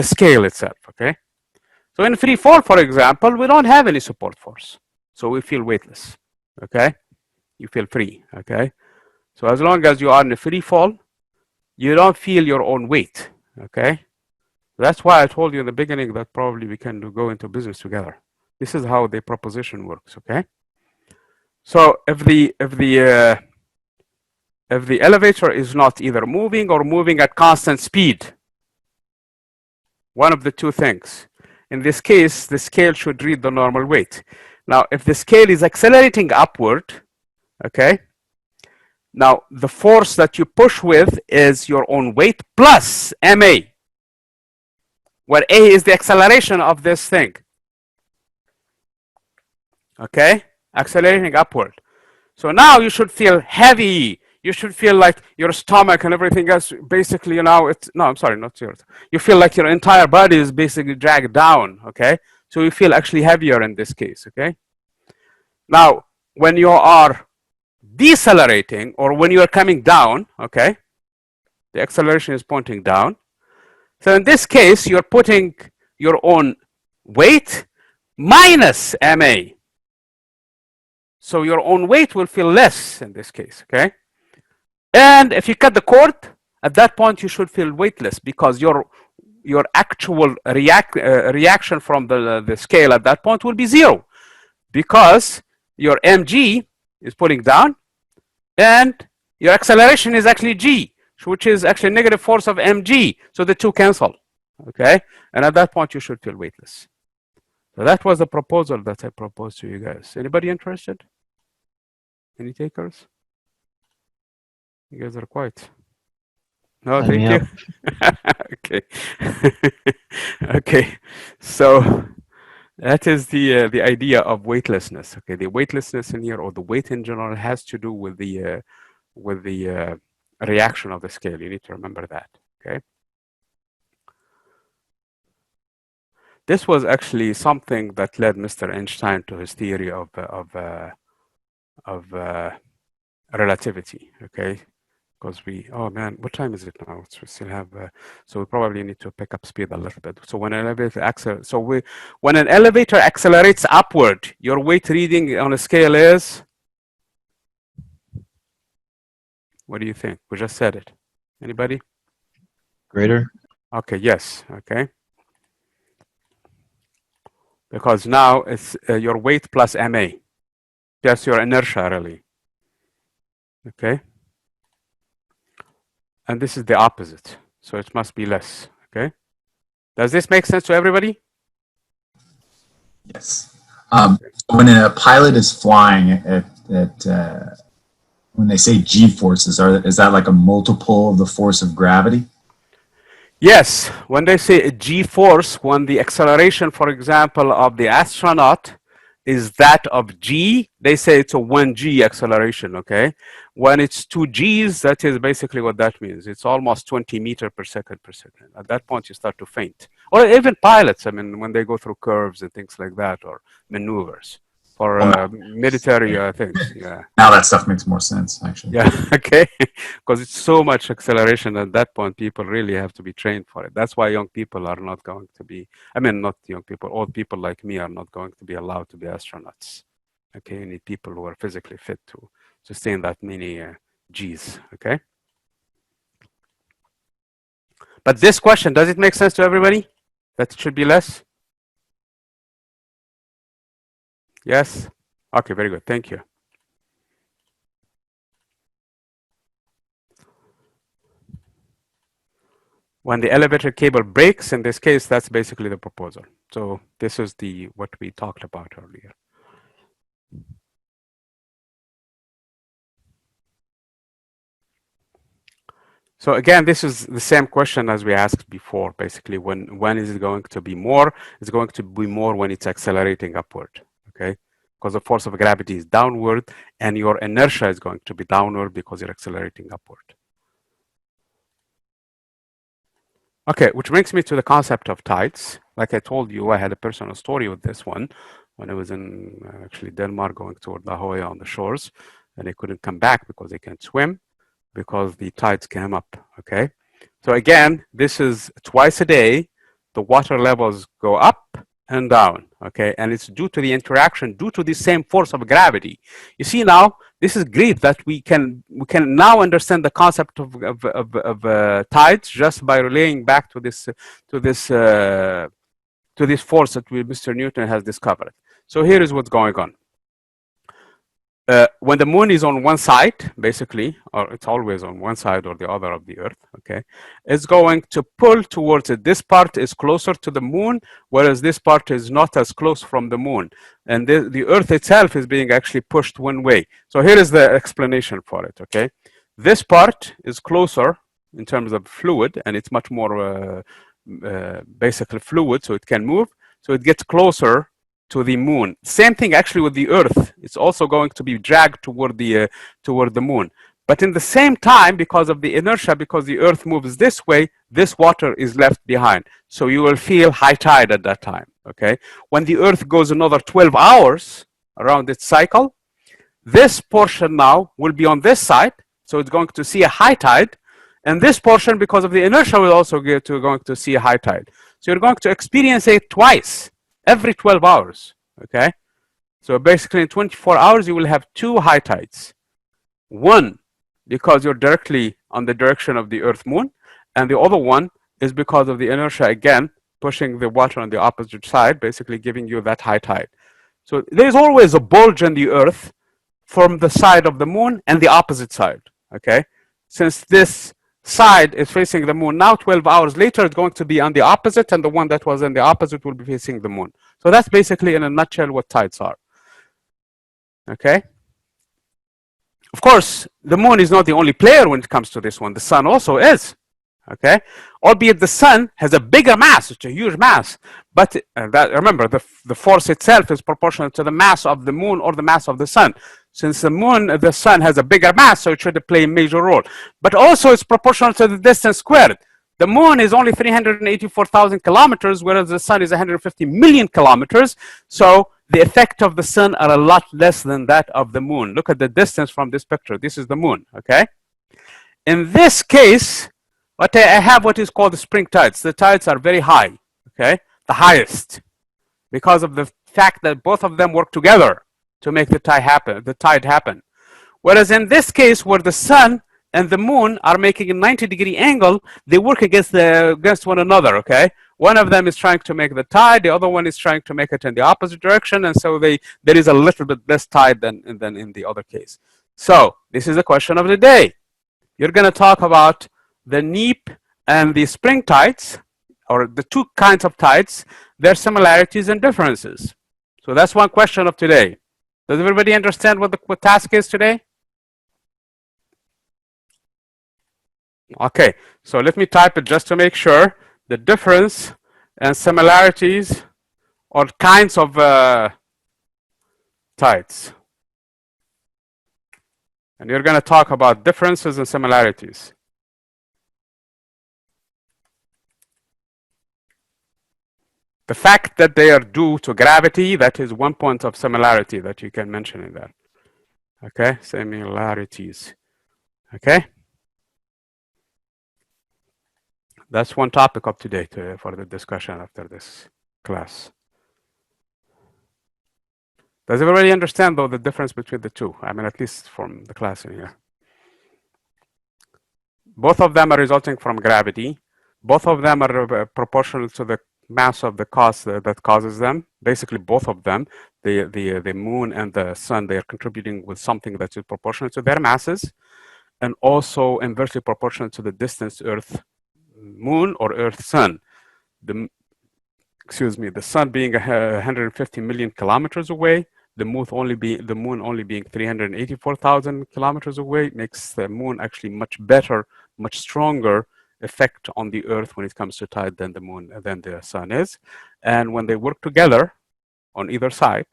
scale itself, okay? So in free fall, for example, we don't have any support force. So we feel weightless, okay? You feel free, okay? So as long as you are in a free fall, you don't feel your own weight, okay? That's why I told you in the beginning that probably we can go into business together. This is how the proposition works, okay? So if the elevator is not either moving or moving at constant speed, one of the two things. In this case, the scale should read the normal weight. Now, if the scale is accelerating upward, okay, now the force that you push with is your own weight plus ma, where a is the acceleration of this thing, okay, accelerating upward. So now you should feel heavy. You should feel like your stomach and everything else basically, I'm sorry, not yours. You feel like your entire body is basically dragged down, okay? So you feel actually heavier in this case, okay? Now, when you are decelerating or when you are coming down, okay, the acceleration is pointing down. So in this case, you're putting your own weight minus ma. So your own weight will feel less in this case, okay? And if you cut the cord, at that point you should feel weightless because your actual reaction from the scale at that point will be zero because your mg is pulling down and your acceleration is actually g, which is actually negative force of mg. So the two cancel, okay? And at that point you should feel weightless. So that was the proposal that I proposed to you guys. Anybody interested? Any takers? You guys are quiet. No, Sign me thank you. up. Okay. Okay. So that is the idea of weightlessness. Okay, the weightlessness in here, or the weight in general, has to do with the reaction of the scale. You need to remember that. Okay. This was actually something that led Mr. Einstein to his theory of relativity. Okay, because oh man, what time is it now? We still have, so we probably need to pick up speed a little bit. So when an elevator when an elevator accelerates upward, your weight reading on a scale is, what do you think? We just said it. Anybody? Greater. Okay, yes, okay. Because now it's your weight plus ma. That's your inertia, really. Okay. And this is the opposite. So it must be less. Okay. Does this make sense to everybody? Yes. When a pilot is flying when they say G forces, is that like a multiple of the force of gravity? Yes. When they say a G force, when the acceleration, for example, of the astronaut is that of G, they say it's a 1G acceleration, okay? When it's 2Gs, that is basically what that means. It's almost 20 meters per second per second. At that point, you start to faint. Or even pilots, I mean, when they go through curves and things like that, or maneuvers for Well, military things, yeah. now that stuff makes more sense, actually. Yeah, okay. Because it's so much acceleration at that point, people really have to be trained for it. That's why young people are not going to be, I mean, not young people, old people like me are not going to be allowed to be astronauts. Okay, you need people who are physically fit to sustain that many Gs, okay? But this question, does it make sense to everybody? That it should be less? Yes? Okay, very good, thank you. When the elevator cable breaks, in this case, that's basically the proposal. So this is what we talked about earlier. So again, this is the same question as we asked before, basically, when is it going to be more? It's going to be more when it's accelerating upward, okay? Because the force of gravity is downward, and your inertia is going to be downward because you're accelerating upward. Okay, which brings me to the concept of tides. Like I told you, I had a personal story with this one when I was in actually Denmark going toward La Jolla on the shores, and I couldn't come back because I can't swim because the tides came up, okay? So again, this is twice a day, the water levels go up and down, okay? And it's due to the interaction, due to the same force of gravity. You see now, this is great that we can now understand the concept of tides just by relaying back to this force that Mr. Newton has discovered. So here is what's going on. When the moon is on one side, basically, or it's always on one side or the other of the Earth, okay, it's going to pull towards it. This part is closer to the moon, whereas this part is not as close from the moon. And the Earth itself is being actually pushed one way. So here is the explanation for it, okay? This part is closer in terms of fluid, and it's much more basically fluid, so it can move. So it gets closer to the moon. Same thing actually with the Earth. It's also going to be dragged toward the moon. But in the same time, because of the inertia, because the Earth moves this way, this water is left behind. So you will feel high tide at that time, okay? When the Earth goes another 12 hours around its cycle, this portion now will be on this side, so it's going to see a high tide. And this portion, because of the inertia, will also going to see a high tide. So you're going to experience it twice, every 12 hours, okay? So basically in 24 hours, you will have two high tides. One, because you're directly on the direction of the Earth moon, and the other one is because of the inertia, again, pushing the water on the opposite side, basically giving you that high tide. So there's always a bulge in the Earth from the side of the moon and the opposite side, okay? Since this side is facing the moon now, 12 hours later, it's going to be on the opposite, and the one that was on the opposite will be facing the moon. So that's basically, in a nutshell, what tides are, okay? Of course, the moon is not the only player when it comes to this one. The sun also is. Okay, albeit the sun has a bigger mass, it's a huge mass, but remember the force itself is proportional to the mass of the moon or the mass of the sun. Since the sun has a bigger mass, so it should play a major role. But also it's proportional to the distance squared. The moon is only 384,000 kilometers, whereas the sun is 150 million kilometers. So the effect of the sun are a lot less than that of the moon. Look at the distance from this picture. This is the moon, okay? In this case, I have what is called the spring tides. The tides are very high, okay? The highest, because of the fact that both of them work together to make the tide happen. Whereas in this case, where the sun and the moon are making a 90-degree angle, they work against one another, okay? One of them is trying to make the tide, the other one is trying to make it in the opposite direction, and so there is a little bit less tide than in the other case. So this is the question of the day. You're going to talk about the neap and the spring tides, or the two kinds of tides, their similarities and differences. So that's one question of today. Does everybody understand what the task is today? Okay, so let me type it just to make sure. The difference and similarities or kinds of tides. And you're going to talk about differences and similarities. The fact that they are due to gravity, that is one point of similarity that you can mention in that. Okay, similarities. Okay. That's one topic of today for the discussion after this class. Does everybody understand, though, the difference between the two? I mean, at least from the class in here. Both of them are resulting from gravity. Both of them are proportional to the mass of the cause that causes them. Basically, both of them, the moon and the sun, they are contributing with something that is proportional to their masses, and also inversely proportional to the distance Earth moon or Earth sun. The sun being 150 million kilometers away, the moon only being 384,000 kilometers away, makes the moon actually much better, much stronger effect on the Earth when it comes to tide than the sun is. And when they work together on either side,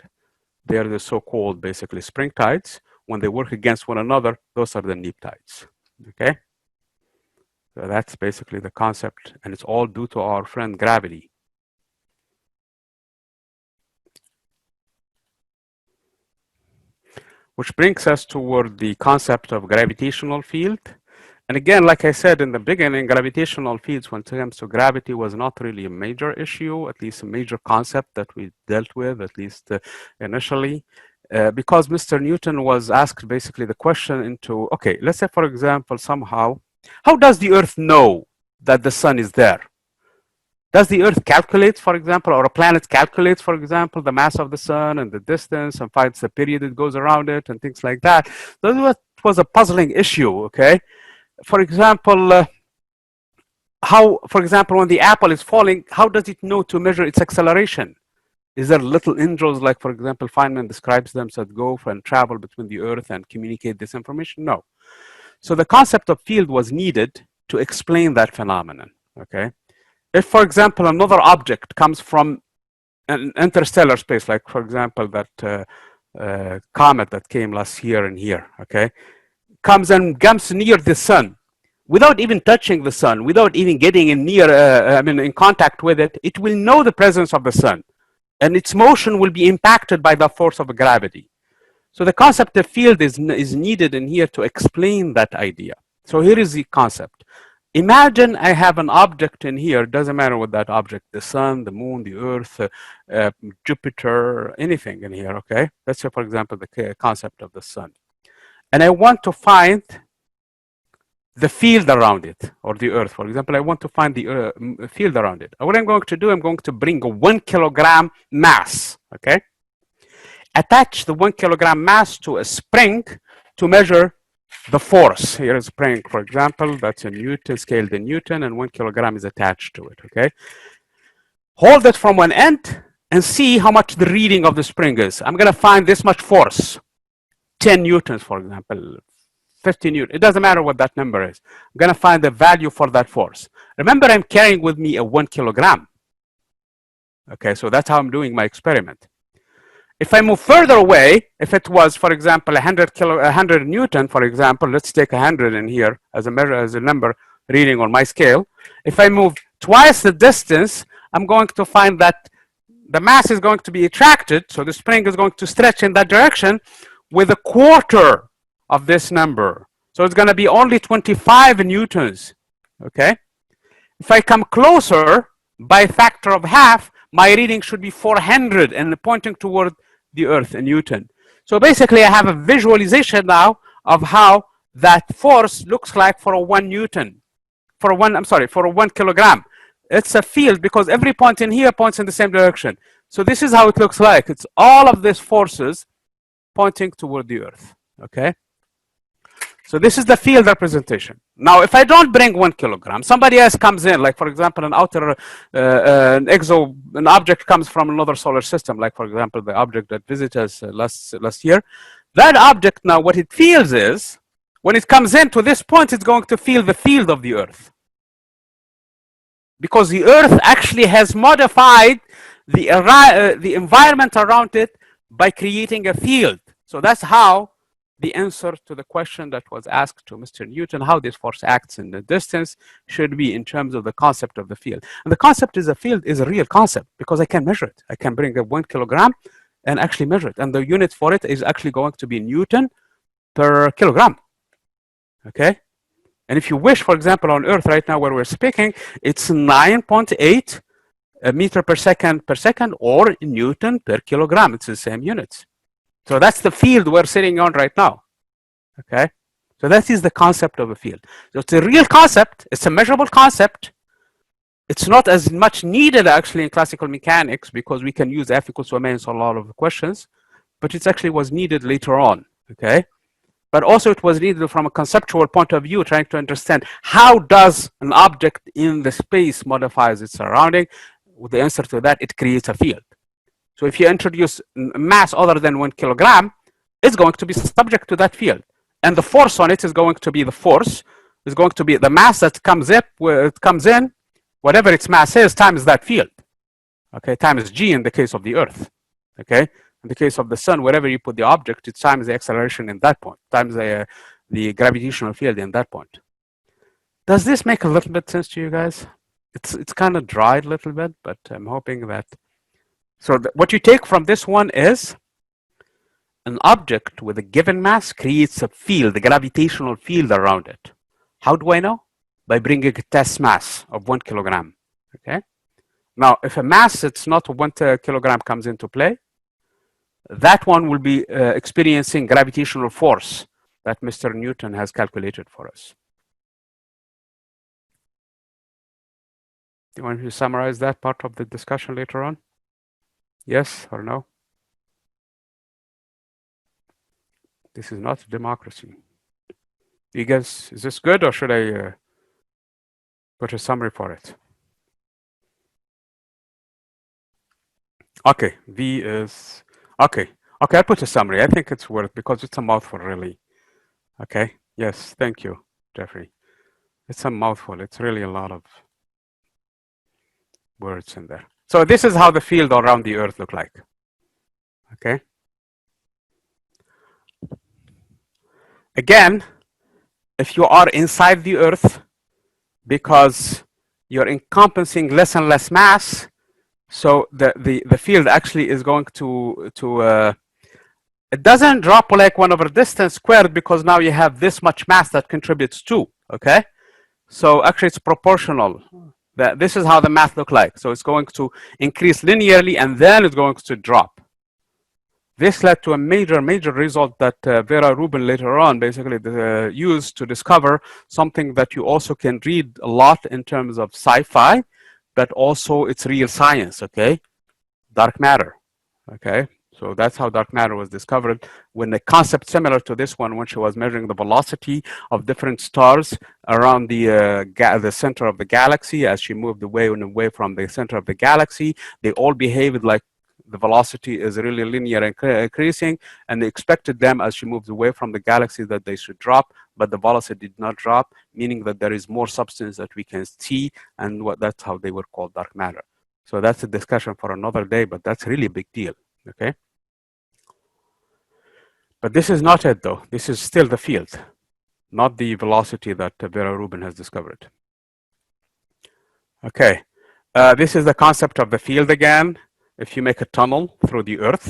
they are the so-called basically spring tides. When they work against one another, those are the neap tides. Okay. So that's basically the concept, and it's all due to our friend gravity. Which brings us toward the concept of gravitational field. And again, like I said in the beginning, gravitational fields when it comes to gravity was not really a major issue, at least a major concept that we dealt with, at least initially, because Mr. Newton was asked basically the question into, okay, let's say for example, somehow, how does the Earth know that the sun is there? Does the Earth calculate, for example, or a planet calculates, for example, the mass of the sun and the distance and finds the period it goes around it and things like that? That was a puzzling issue, okay? For example, when the apple is falling, how does it know to measure its acceleration? Is there little angels, like, for example, Feynman describes them, that go and travel between the Earth and communicate this information? No. So the concept of field was needed to explain that phenomenon, okay? If, for example, another object comes from an interstellar space, like, for example, that comet that came last year and here, okay, comes near the sun, without even touching the sun, without even getting in contact with it, it will know the presence of the sun, and its motion will be impacted by the force of gravity. So the concept of field is needed in here to explain that idea. So here is the concept. Imagine I have an object in here, doesn't matter what that object, the sun, the moon, the Earth, Jupiter, anything in here, okay? Let's say, for example, the concept of the sun. And I want to find the field around it, or the Earth, for example. I want to find the field around it. What I'm going to do, I'm going to bring a 1 kilogram mass, okay? Attach the 1 kilogram mass to a spring to measure the force. Here is a spring, for example, that's in Newton, scaled in Newton, and 1 kilogram is attached to it, okay? Hold it from one end and see how much the reading of the spring is. I'm gonna find this much force, 10 newtons, for example, 50 Newton. It doesn't matter what that number is. I'm going to find the value for that force. Remember, I'm carrying with me a 1 kilogram. Okay, so that's how I'm doing my experiment. If I move further away, if it was, for example, 100 Newton, for example, let's take 100 in here as a measure, as a number reading on my scale. If I move twice the distance, I'm going to find that the mass is going to be attracted, so the spring is going to stretch in that direction with a quarter of this number. So it's going to be only 25 Newtons, okay? If I come closer by a factor of half, my reading should be 400 and pointing toward the Earth in Newton. So basically, I have a visualization now of how that force looks like for a 1 Newton, for a 1 kilogram. It's a field because every point in here points in the same direction. So this is how it looks like. It's all of these forces pointing toward the Earth, okay? So this is the field representation. Now, if I don't bring 1 kilogram, somebody else comes in, like for example, an object comes from another solar system, like for example, the object that visited us last year. That object now, what it feels is, when it comes into this point, it's going to feel the field of the Earth. Because the Earth actually has modified the environment around it by creating a field. So that's how the answer to the question that was asked to Mr. Newton, how this force acts in the distance, should be in terms of the concept of the field. And the concept is a field is a real concept because I can measure it. I can bring a 1 kilogram and actually measure it. And the unit for it is actually going to be Newton per kilogram, okay? And if you wish, for example, on Earth right now where we're speaking, it's 9.8 meter per second or Newton per kilogram. It's the same units. So that's the field we're sitting on right now, okay? So that is the concept of a field. So it's a real concept. It's a measurable concept. It's not as much needed actually in classical mechanics because we can use F equals to ma in a lot of questions, but it actually was needed later on, okay? But also it was needed from a conceptual point of view, trying to understand how does an object in the space modifies its surrounding. With the answer to that, it creates a field. So if you introduce mass other than 1 kilogram, it's going to be subject to that field. And the force on it is going to be the mass that comes up, where it comes in, whatever its mass is, times that field. Okay, times g in the case of the Earth. Okay, in the case of the sun, wherever you put the object, it's times the acceleration in that point, times the gravitational field in that point. Does this make a little bit sense to you guys? It's kind of dry a little bit, but I'm hoping that. So what you take from this one is an object with a given mass creates a field, the gravitational field around it. How do I know? By bringing a test mass of 1 kilogram, okay? Now, if a mass that's not 1 kilogram comes into play, that one will be experiencing gravitational force that Mr. Newton has calculated for us. Do you want me to summarize that part of the discussion later on? Yes or no? This is not democracy. You guys, is this good or should I put a summary for it? Okay, V is, okay, I'll put a summary. I think it's worth because it's a mouthful really. Okay, yes, thank you, Jeffrey. It's a mouthful, it's really a lot of words in there. So this is how the field around the Earth look like, okay? Again, if you are inside the Earth, because you're encompassing less and less mass, so the field actually is going to it doesn't drop like 1 over distance squared because now you have this much mass that contributes to, okay? So actually it's proportional. This is how the math look like. So it's going to increase linearly and then it's going to drop. This led to a major result that Vera Rubin later on basically used to discover something that you also can read a lot in terms of sci-fi, but also it's real science, okay? Dark matter, okay? So that's how dark matter was discovered when a concept similar to this one, when she was measuring the velocity of different stars around the center of the galaxy as she moved away and away from the center of the galaxy, they all behaved like the velocity is really linear and increasing, and they expected them as she moves away from the galaxy that they should drop, but the velocity did not drop, meaning that there is more substance that we can see, and that's how they were called dark matter. So that's a discussion for another day, but that's really a big deal, okay? But this is not it, though. This is still the field, not the velocity that Vera Rubin has discovered. Okay, this is the concept of the field again. If you make a tunnel through the Earth,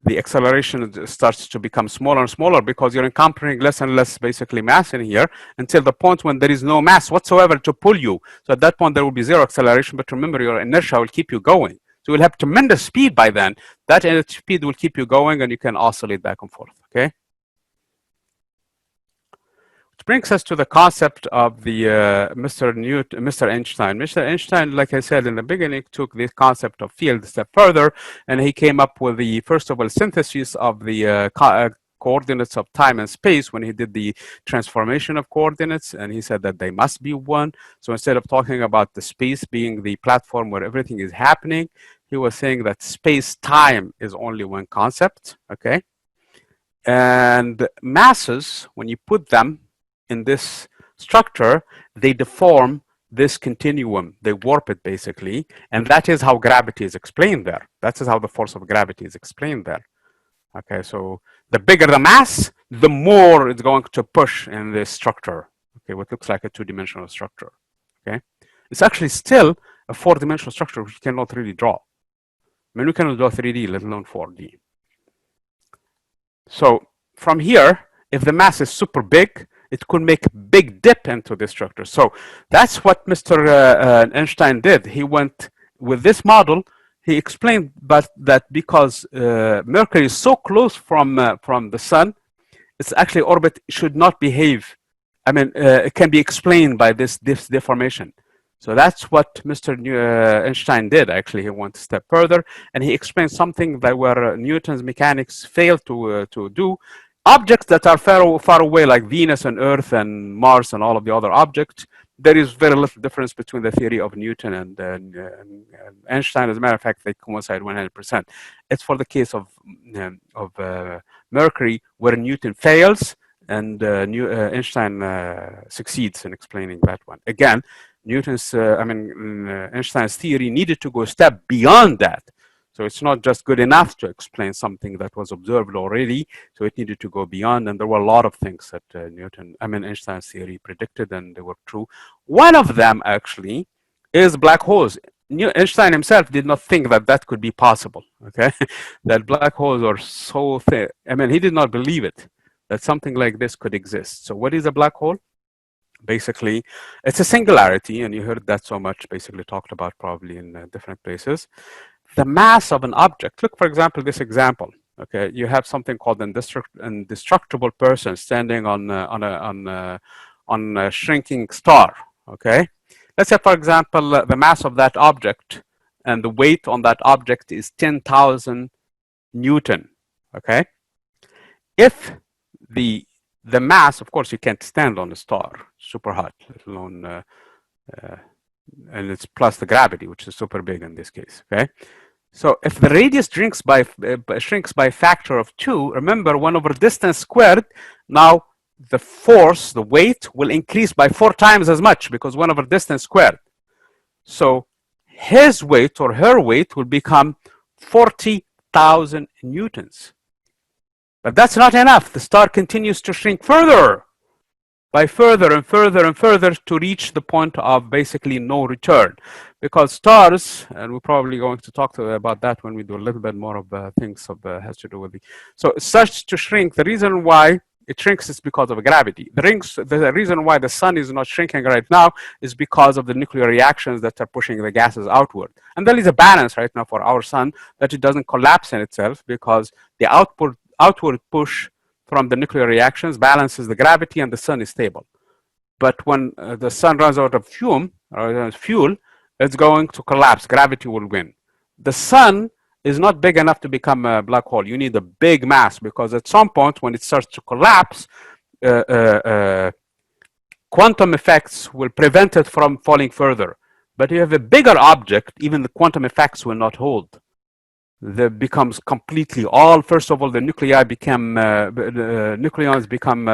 the acceleration starts to become smaller and smaller because you're encountering less and less basically mass in here until the point when there is no mass whatsoever to pull you. So at that point there will be zero acceleration, but remember your inertia will keep you going. So you'll have tremendous speed by then. That speed will keep you going and you can oscillate back and forth, okay? Which brings us to the concept of the Mr. Einstein. Mr. Einstein, like I said in the beginning, took this concept of field a step further, and he came up with the, first of all, synthesis of the coordinates of time and space when he did the transformation of coordinates, and he said that they must be one. So instead of talking about the space being the platform where everything is happening, he was saying that space-time is only one concept, okay? And masses, when you put them in this structure, they deform this continuum. They warp it basically, and that is how gravity is explained there. That is how the force of gravity is explained there. Okay, so the bigger the mass, the more it's going to push in this structure. Okay, what looks like a two-dimensional structure. Okay, it's actually still a four-dimensional structure which you cannot really draw. I mean, we cannot draw 3D, let alone 4D. So from here, if the mass is super big, it could make a big dip into the structure. So that's what Mr. Einstein did. He went with this model. He explained that because Mercury is so close from the sun, its actually orbit should not behave. I mean, it can be explained by this deformation. So that's what Mr. Einstein did. Actually, he went a step further, and he explained something that where Newton's mechanics failed to do. Objects that are far away, like Venus and Earth and Mars and all of the other objects, there is very little difference between the theory of Newton and Einstein. As a matter of fact, they coincide 100%. It's for the case of Mercury, where Newton fails and Einstein succeeds in explaining that one. Again, Einstein's theory needed to go a step beyond that. So it's not just good enough to explain something that was observed already. So it needed to go beyond, and there were a lot of things that Einstein's theory predicted, and they were true. One of them actually is black holes. Einstein himself did not think that that could be possible. Okay, that black holes are so thin. I mean, he did not believe it that something like this could exist. So what is a black hole? Basically, it's a singularity, and you heard that so much basically talked about probably in different places. The mass of an object. Look, for example, this example. Okay, you have something called an indestructible person standing on a shrinking star. Okay, let's say, for example, the mass of that object and the weight on that object is 10,000 Newton. Okay, if the mass, of course, you can't stand on a star, super hot, let alone, and it's plus the gravity, which is super big in this case. Okay. So if the radius shrinks by a factor of 2, remember 1 over distance squared, now the force, the weight, will increase by 4 times as much because 1 over distance squared. So his weight or her weight will become 40,000 newtons. But that's not enough. The star continues to shrink further, by further and further and further to reach the point of basically no return. Because stars, and we're probably going to talk about that when we do a little bit more of things of has to do with the. So it starts to shrink. The reason why it shrinks is because of gravity. The reason why the sun is not shrinking right now is because of the nuclear reactions that are pushing the gases outward. And there is a balance right now for our sun that it doesn't collapse in itself because the outward push from the nuclear reactions balances the gravity and the sun is stable. But when the sun runs out of fuel, it's going to collapse. Gravity will win. The sun is not big enough to become a black hole. You need a big mass because at some point when it starts to collapse, quantum effects will prevent it from falling further. But if you have a bigger object, even the quantum effects will not hold. becomes completely all. First of all, the nuclei become nucleons become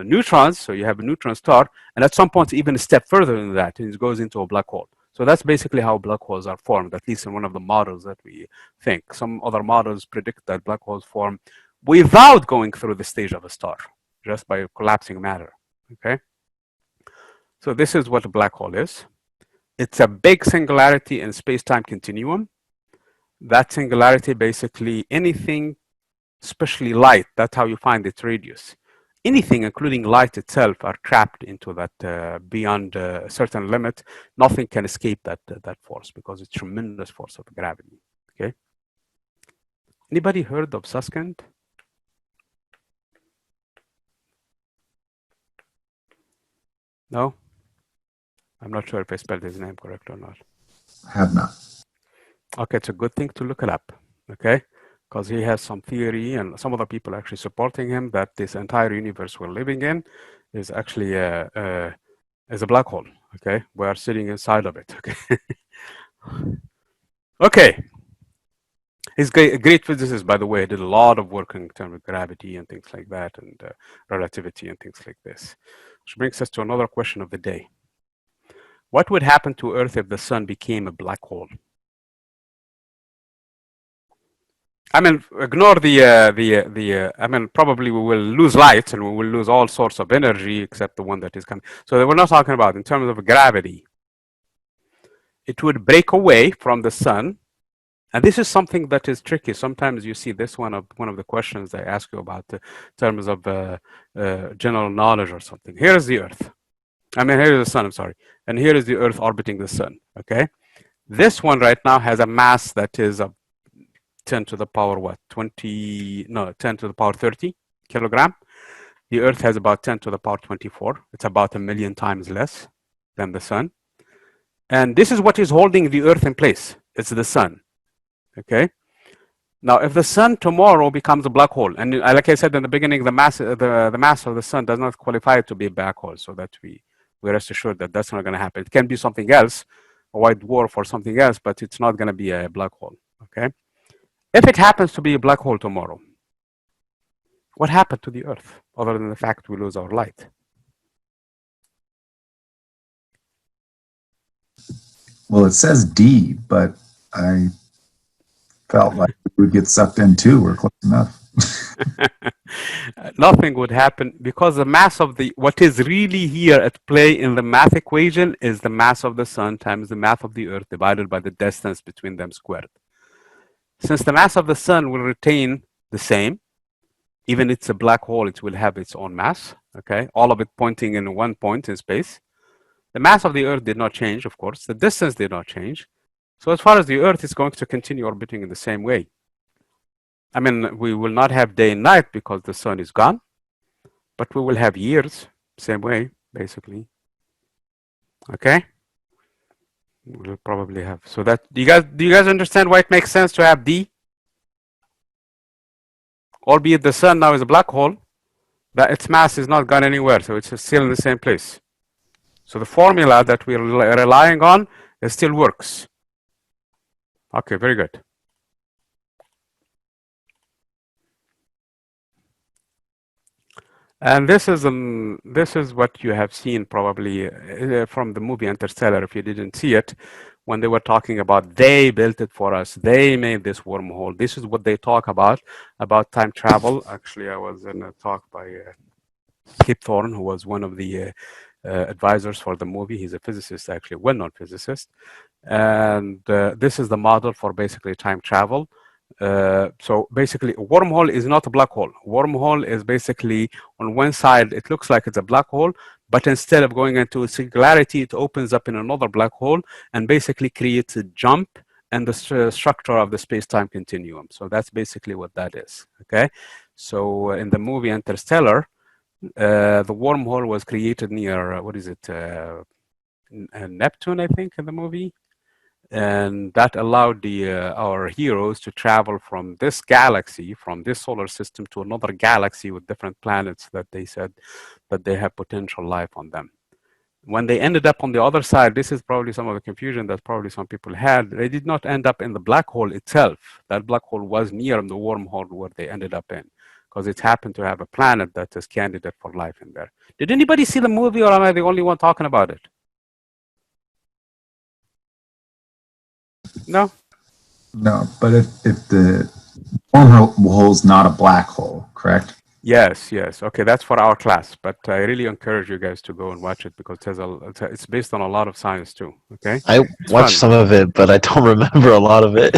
neutrons, so you have a neutron star, and at some point even a step further than that, it goes into a black hole. So that's basically how black holes are formed, at least in one of the models that we think. Some other models predict that black holes form without going through the stage of a star, just by collapsing matter. Okay. So this is what a black hole is. It's a big singularity in space-time continuum. That singularity, basically anything, especially light, that's how you find its radius. Anything, including light itself, are trapped into that beyond a certain limit. Nothing can escape that force because it's tremendous force of gravity. Okay. Anybody heard of Susskind? No? I'm not sure if I spelled his name correct or not. Have not. Okay, it's a good thing to look it up. Okay, because he has some theory, and some other people actually supporting him that this entire universe we're living in is actually is a black hole. Okay, we are sitting inside of it. Okay. Okay. He's a great physicist, by the way. He did a lot of work in terms of gravity and things like that, and relativity and things like this. Which brings us to another question of the day. What would happen to Earth if the sun became a black hole? I mean, ignore I mean, probably we will lose light and we will lose all sorts of energy except the one that is coming. So we're not talking about in terms of gravity. It would break away from the sun. And this is something that is tricky. Sometimes you see this one of the questions they ask you about in terms of general knowledge or something. Here is the Earth. I mean, here is the sun, I'm sorry. And here is the Earth orbiting the sun, okay? This one right now has a mass that is 10 to the power what? 20, no, 10 to the power 30 kilogram. The Earth has about 10 to the power 24. It's about 1,000,000 times less than the sun. And this is what is holding the Earth in place. It's the sun, okay? Now, if the sun tomorrow becomes a black hole, and like I said in the beginning, the mass of the sun does not qualify it to be a black hole, so that we rest assured that that's not going to happen. It can be something else, a white dwarf or something else, but it's not going to be a black hole, okay? If it happens to be a black hole tomorrow, what happened to the Earth, other than the fact we lose our light? Well, it says D, but I felt like we would get sucked in too. We're close enough. Nothing would happen because the mass of what is really here at play in the math equation is the mass of the sun times the mass of the Earth divided by the distance between them squared. Since the mass of the sun will retain the same, even it's a black hole, it will have its own mass, okay? All of it pointing in one point in space. The mass of the Earth did not change, of course. The distance did not change. So as far as the Earth is going to continue orbiting in the same way. I mean, we will not have day and night because the sun is gone, but we will have years, same way, basically. Okay? We'll probably have, so that, do you guys understand why it makes sense to have D? Albeit the sun now is a black hole, but its mass is not gone anywhere, so it's still in the same place. So the formula that we're relying on, it still works. Okay, very good. And this is what you have seen probably from the movie Interstellar, if you didn't see it, when they were talking about they built it for us, they made this wormhole. This is what they talk about time travel. Actually, I was in a talk by Kip Thorne, who was one of the advisors for the movie. He's a physicist, actually, a well-known physicist. And this is the model for basically time travel. So basically, a wormhole is not a black hole. Wormhole is basically, on one side, it looks like it's a black hole, but instead of going into a singularity, it opens up in another black hole and basically creates a jump in the structure of the space-time continuum. So that's basically what that is, okay? So in the movie Interstellar, the wormhole was created near, what is it, Neptune, I think, in the movie. And that allowed our heroes to travel from this galaxy, from this solar system, to another galaxy with different planets that they said that they have potential life on them. When they ended up on the other side, this is probably some of the confusion that probably some people had. They did not end up in the black hole itself. That black hole was near the wormhole where they ended up in, because it happened to have a planet that is candidate for life in there. Did anybody see the movie, or am I the only one talking about it? No? No, but if the wormhole's not a black hole, correct? Yes, yes. Okay, that's for our class, but I really encourage you guys to go and watch it because it's based on a lot of science too. Okay, I it's watched fun. some of it, but I don't remember a lot of it.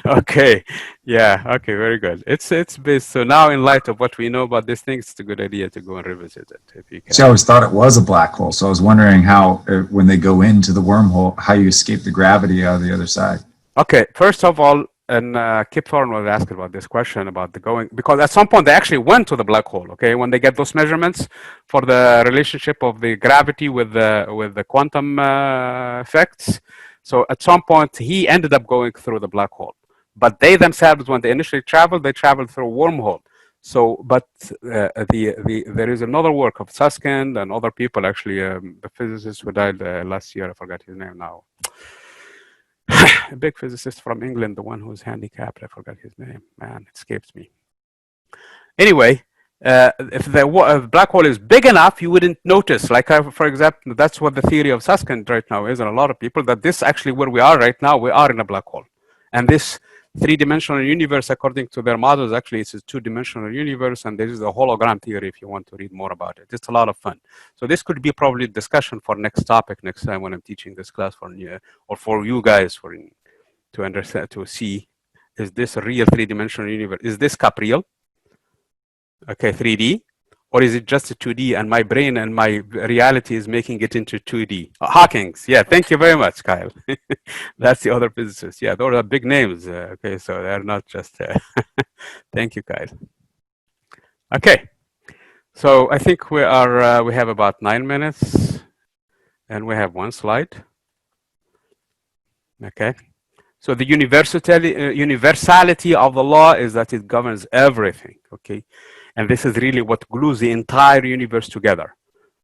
Okay, yeah, okay, very good. It's based. So now, in light of what we know about this thing, it's a good idea to go and revisit it if you See, can. I always thought it was a black hole, so I was wondering how, when they go into the wormhole, how you escape the gravity out of the other side. Okay, first of all, and Kip Thorne was asking about this question about the going, because at some point they actually went to the black hole. Okay, when they get those measurements for the relationship of the gravity with the quantum effects. So at some point he ended up going through the black hole, but they themselves, when they initially traveled, they traveled through a wormhole. So, but there is another work of Susskind and other people, actually, the physicist who died last year, I forgot his name now. A big physicist from England, the one who was handicapped, I forgot his name. Man, it escapes me. Anyway, if the black hole is big enough, you wouldn't notice. Like, for example, that's what the theory of Susskind right now is, and a lot of people, that this actually where we are right now, we are in a black hole. And this three-dimensional universe, according to their models, actually it's a two-dimensional universe, and this is a hologram theory if you want to read more about it. It's a lot of fun. So this could be probably a discussion for next topic next time when I'm teaching this class for or for you guys to understand, to see, is this a real three-dimensional universe? Is this cup real? Okay, 3D, or is it just a 2D and my brain and my reality is making it into 2D? Hawking's, yeah, thank you very much, Kyle. That's the other physicist. Yeah, those are big names. Okay, so they're not just, thank you, Kyle. Okay, so I think we have about 9 minutes and we have one slide. Okay. So the universality of the law is that it governs everything, okay? And this is really what glues the entire universe together.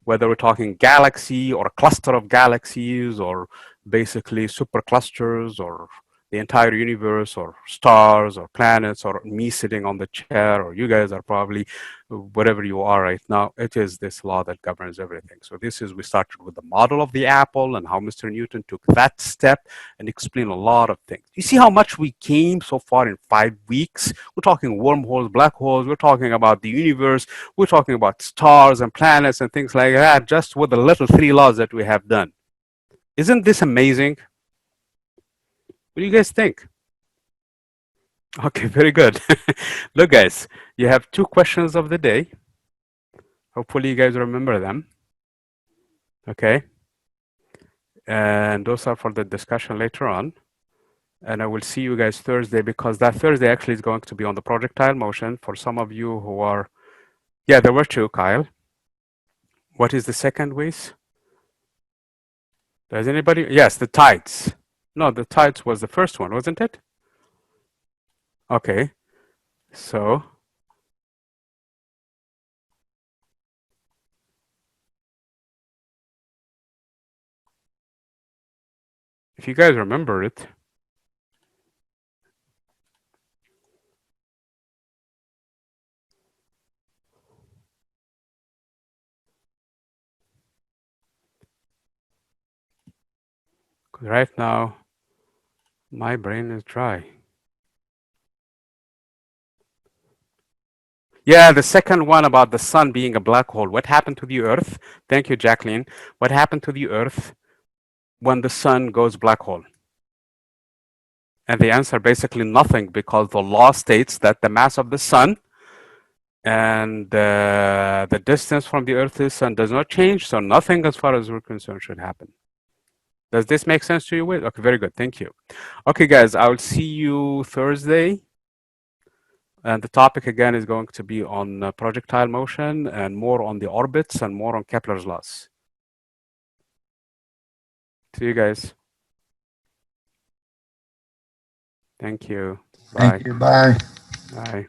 Whether we're talking galaxy or a cluster of galaxies or basically superclusters or the entire universe or stars or planets or me sitting on the chair or you guys are probably whatever you are right now, it is this law that governs everything. So this is, we started with the model of the apple and how Mr. Newton took that step and explained a lot of things. You see how much we came so far in 5 weeks? We're talking wormholes, black holes, we're talking about the universe, we're talking about stars and planets and things like that, just with the little 3 laws that we have done. Isn't this amazing? What do you guys think? Okay, very good. Look, guys, you have 2 questions of the day. Hopefully you guys remember them. Okay. And those are for the discussion later on. And I will see you guys Thursday, because that Thursday actually is going to be on the projectile motion for some of you who are, yeah, there were 2, Kyle. What is the second, Weiss? Does anybody? Yes, the tides. No, the tides was the first one, wasn't it? Okay, so if you guys remember it, because right now my brain is dry. Yeah, the second one about the sun being a black hole. What happened to the Earth? Thank you, Jacqueline. What happened to the Earth when the sun goes black hole? And the answer, basically nothing, because the law states that the mass of the sun and the distance from the Earth to the sun does not change, so nothing as far as we're concerned should happen. Does this make sense to you? Okay, very good, thank you. Okay, guys, I will see you Thursday. And the topic again is going to be on projectile motion and more on the orbits and more on Kepler's laws. See you guys. Thank you. Bye. Thank you. Bye. Bye.